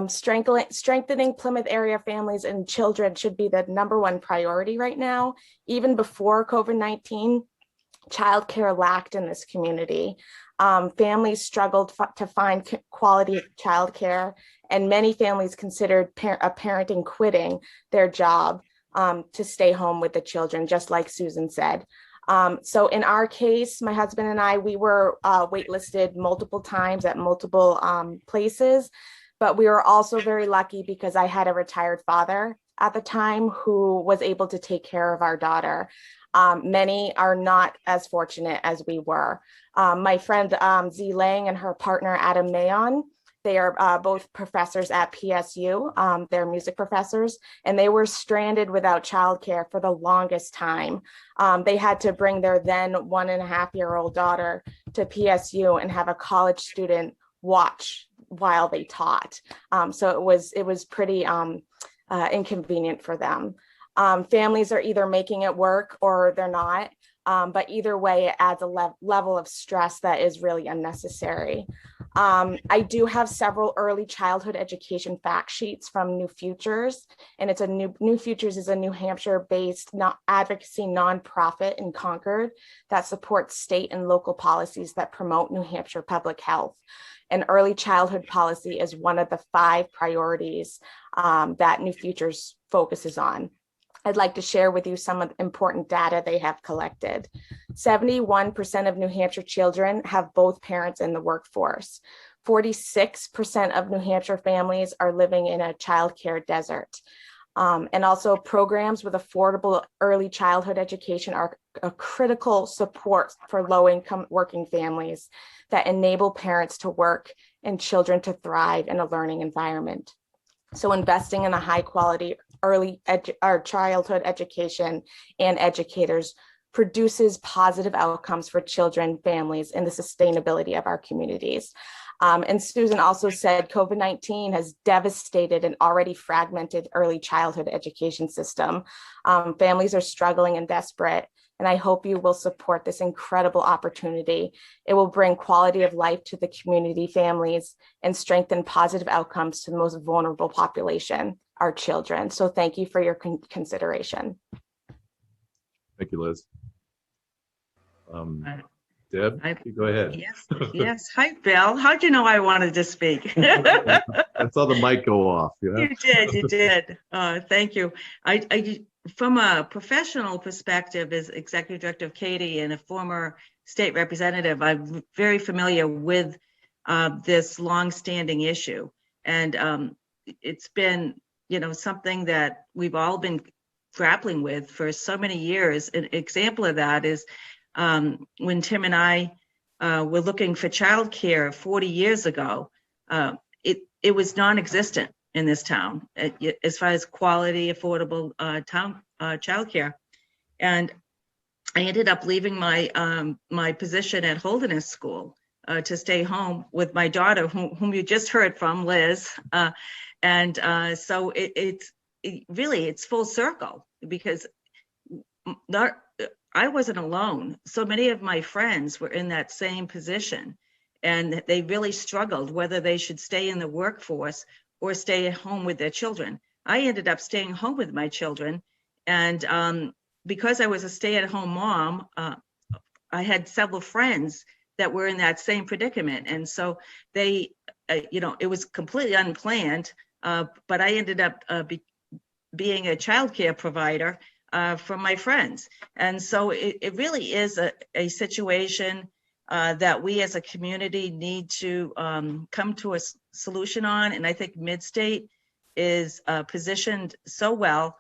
Strengthening Plymouth area families and children should be the #1 priority right now. Even before COVID-19, childcare lacked in this community. Families struggled to find quality childcare, and many families considered parenting quitting their job to stay home with the children, just like Susan said. So in our case, my husband and I, we were waitlisted multiple times at multiple places. But we were also very lucky because I had a retired father at the time who was able to take care of our daughter. Many are not as fortunate as we were. My friend Z Lang and her partner Adam Mayon, they are both professors at PSU. They're music professors, and they were stranded without childcare for the longest time. They had to bring their then 1.5-year-old daughter to PSU and have a college student watch while they taught. So it was pretty inconvenient for them. Families are either making it work or they're not. But either way, it adds a level of stress that is really unnecessary. I do have several early childhood education fact sheets from New Futures, and it's New Futures is a New Hampshire-based advocacy nonprofit in Concord that supports state and local policies that promote New Hampshire public health. And early childhood policy is one of the 5 priorities that New Futures focuses on. I'd like to share with you some of the important data they have collected. 71% of New Hampshire children have both parents in the workforce. 46% of New Hampshire families are living in a childcare desert. And also programs with affordable early childhood education are a critical support for low-income working families that enable parents to work and children to thrive in a learning environment. So investing in a high quality early childhood education and educators produces positive outcomes for children, families, and the sustainability of our communities. And Susan also said COVID-19 has devastated an already fragmented early childhood education system. Families are struggling and desperate, and I hope you will support this incredible opportunity. It will bring quality of life to the community, families, and strengthen positive outcomes to the most vulnerable population, our children. So thank you for your consideration. Thank you, Liz. Deb, go ahead. Yes. Hi, Bill. How'd you know I wanted to speak? I saw the mic go off. You did. Thank you. I from a professional perspective, as Executive Director of Katie and a former state representative, I'm very familiar with this longstanding issue. And it's been, something that we've all been grappling with for so many years. An example of that is when Tim and I were looking for childcare 40 years ago, it was non-existent in this town as far as quality, affordable childcare. And I ended up leaving my position at Holderness School to stay home with my daughter, whom you just heard from, Liz. So it's full circle, because I wasn't alone. So many of my friends were in that same position, and they really struggled whether they should stay in the workforce or stay at home with their children. I ended up staying home with my children, and because I was a stay-at-home mom, I had several friends that were in that same predicament. And so they, it was completely unplanned, but I ended up being a childcare provider for my friends. And so it really is a situation that we as a community need to come to a solution on. And I think Midstate is positioned so well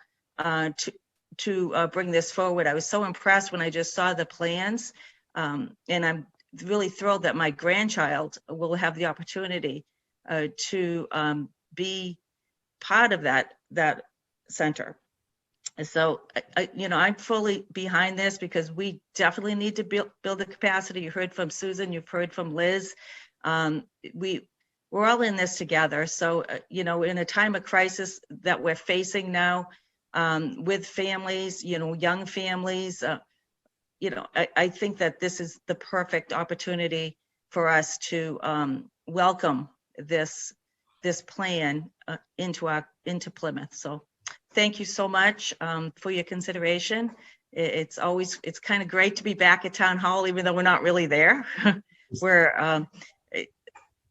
to bring this forward. I was so impressed when I just saw the plans, and I'm really thrilled that my grandchild will have the opportunity to be part of that center. So, I'm fully behind this, because we definitely need to build the capacity. You heard from Susan, you've heard from Liz. We're all in this together. So, in a time of crisis that we're facing now, with families, young families, I think that this is the perfect opportunity for us to welcome this plan into Plymouth. So thank you so much for your consideration. It's kind of great to be back at Town Hall, even though we're not really there.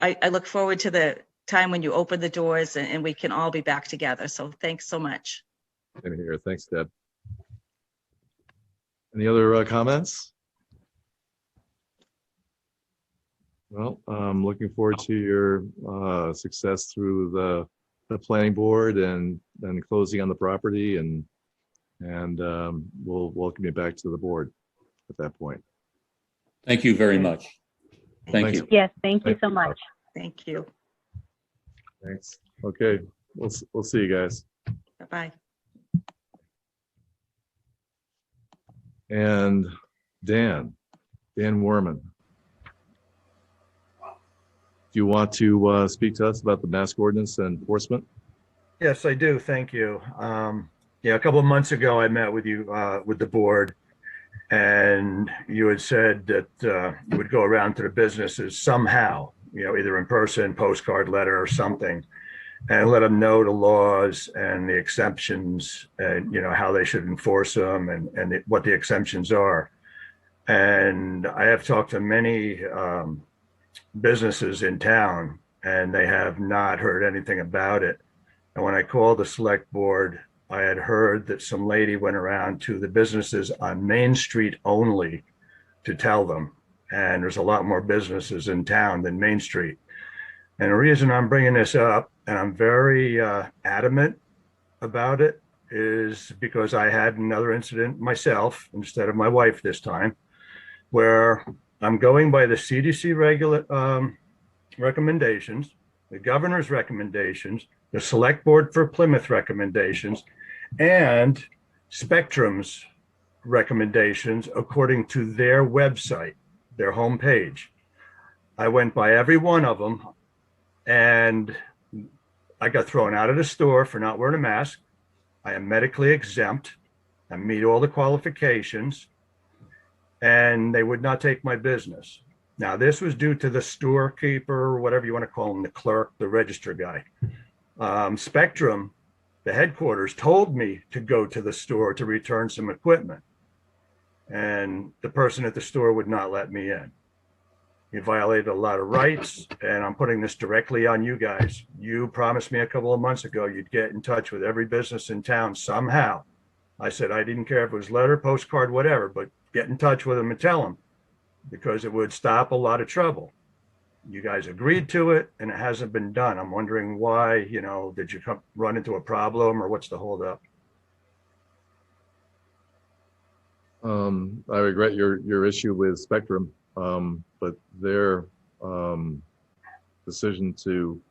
I look forward to the time when you open the doors and we can all be back together. So thanks so much. Same here. Thanks, Deb. Any other comments? Well, I'm looking forward to your success through the planning board and then closing on the property, and we'll welcome you back to the board at that point. Thank you very much. Thank you. Yes, thank you so much. Thank you. Thanks. Okay, we'll see you guys. Bye-bye. And Dan Worman. Do you want to speak to us about the mask ordinance and enforcement? Yes, I do. Thank you. A couple of months ago, I met with you, with the board, and you had said that you would go around to the businesses somehow, either in person, postcard, letter, or something, and let them know the laws and the exemptions, and how they should enforce them, and what the exemptions are. And I have talked to many businesses in town, and they have not heard anything about it. And when I called the select board, I had heard that some lady went around to the businesses on Main Street only to tell them. And there's a lot more businesses in town than Main Street. And the reason I'm bringing this up, and I'm very adamant about it, is because I had another incident myself, instead of my wife this time, where I'm going by the CDC recommendations, the governor's recommendations, the select board for Plymouth recommendations, and Spectrum's recommendations according to their website, their homepage. I went by every one of them, and I got thrown out of the store for not wearing a mask. I am medically exempt. I meet all the qualifications, and they would not take my business. Now, this was due to the storekeeper, whatever you want to call him, the clerk, the register guy. Spectrum, the headquarters, told me to go to the store to return some equipment, and the person at the store would not let me in. You violated a lot of rights, and I'm putting this directly on you guys. You promised me a couple of months ago you'd get in touch with every business in town somehow. I said I didn't care if it was letter, postcard, whatever, but get in touch with them and tell them, because it would stop a lot of trouble. You guys agreed to it, and it hasn't been done. I'm wondering why, did you run into a problem, or what's the holdup? I regret your issue with Spectrum, but their decision to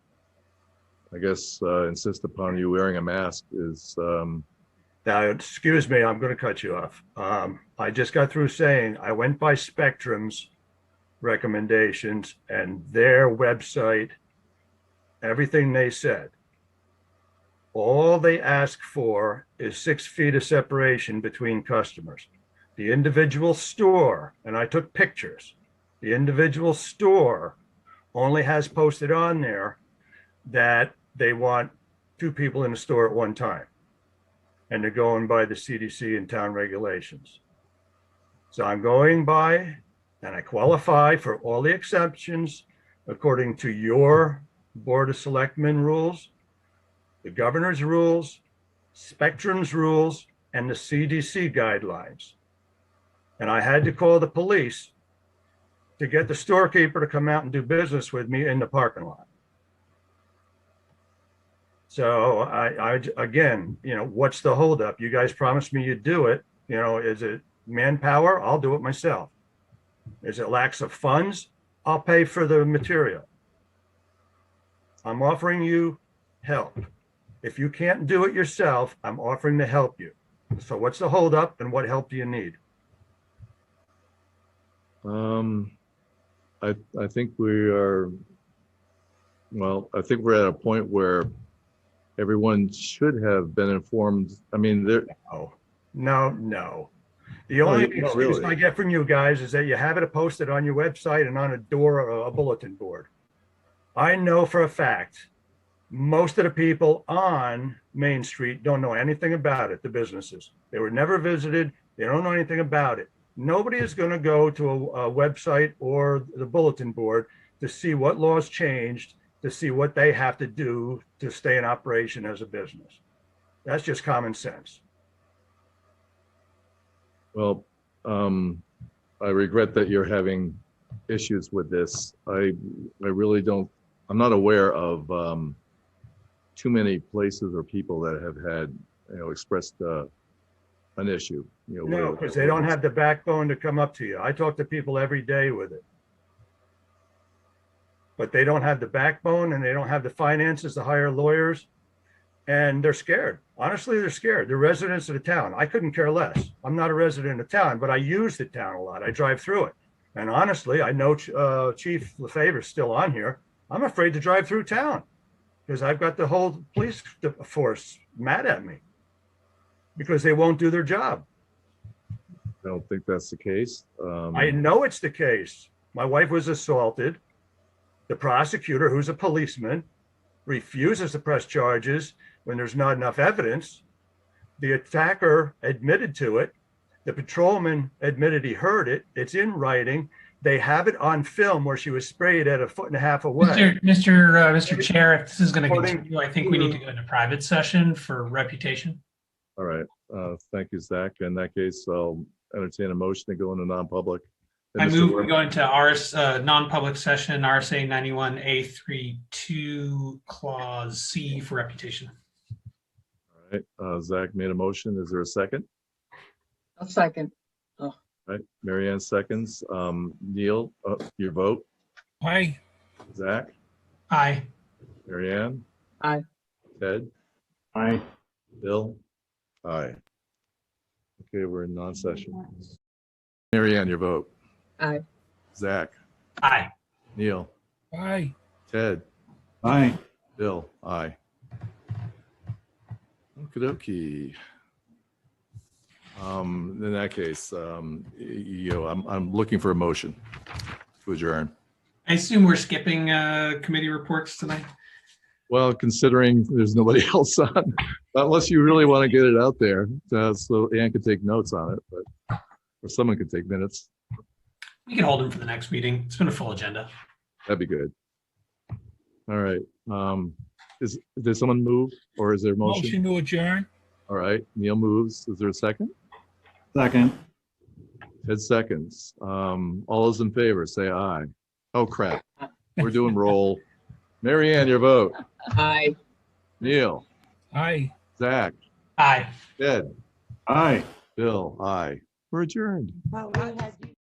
I guess, insist upon you wearing a mask is, Now, excuse me, I'm going to cut you off. I just got through saying I went by Spectrum's recommendations and their website, everything they said. All they ask for is 6 feet of separation between customers. The individual store, and I took pictures, the individual store only has posted on there that they want 2 people in the store at one time. And they're going by the CDC and town regulations. So I'm going by, and I qualify for all the exceptions according to your Board of Selectmen rules, the governor's rules, Spectrum's rules, and the CDC guidelines. And I had to call the police to get the storekeeper to come out and do business with me in the parking lot. So I again, you know, what's the holdup? You guys promised me you'd do it. You know, is it manpower? I'll do it myself. Is it lack of funds? I'll pay for the material. I'm offering you help. If you can't do it yourself, I'm offering to help you. So what's the holdup and what help do you need? I think we are, well, I think we're at a point where everyone should have been informed. I mean, there. No. The only excuse I get from you guys is that you have it posted on your website and on a door or a bulletin board. I know for a fact, most of the people on Main Street don't know anything about it, the businesses. They were never visited. They don't know anything about it. Nobody is going to go to a website or the bulletin board to see what laws changed, to see what they have to do to stay in operation as a business. That's just common sense. Well, I regret that you're having issues with this. I really don't, I'm not aware of too many places or people that have had, you know, expressed an issue. You know, No, because they don't have the backbone to come up to you. I talk to people every day with it. But they don't have the backbone and they don't have the finances to hire lawyers, and they're scared. Honestly, they're scared. They're residents of the town. I couldn't care less. I'm not a resident of town, but I use the town a lot. I drive through it. And honestly, I know Chief Lefebvre is still on here. I'm afraid to drive through town because I've got the whole police force mad at me because they won't do their job. I don't think that's the case. I know it's the case. My wife was assaulted. The prosecutor, who's a policeman, refuses to press charges when there's not enough evidence. The attacker admitted to it. The patrolman admitted he heard it. It's in writing. They have it on film where she was sprayed at 1.5 feet away. Mr. Chair, if this is going to continue, I think we need to go into private session for reputation. All right. Thank you, Zach. In that case, I'll entertain a motion to go into non-public. I move we go into non-public session, RSA 91A32 Clause C for reputation. All right. Zach made a motion. Is there a second? A second. Oh. All right. Mary Ann seconds. Neil, your vote. Aye. Zach? Aye. Mary Ann? Aye. Ted? Aye. Bill? Aye. Okay, we're in non-session. Mary Ann, your vote. Aye. Zach? Aye. Neil? Aye. Ted? Aye. Bill? Aye. Okie dokie. In that case, you know, I'm looking for a motion to adjourn. I assume we're skipping committee reports tonight. Well, considering there's nobody else on, unless you really want to get it out there, so Ann can take notes on it, but or someone could take minutes. We can hold them for the next meeting. It's been a full agenda. That'd be good. All right. Did someone move, or is there a motion? Motion to adjourn. All right. Neil moves. Is there a second? Second. Ted seconds. All those in favor, say aye. Oh crap. We're doing roll. Mary Ann, your vote. Aye. Neil. Aye. Zach. Aye. Ted. Aye. Bill. Aye. We're adjourned. Well, we have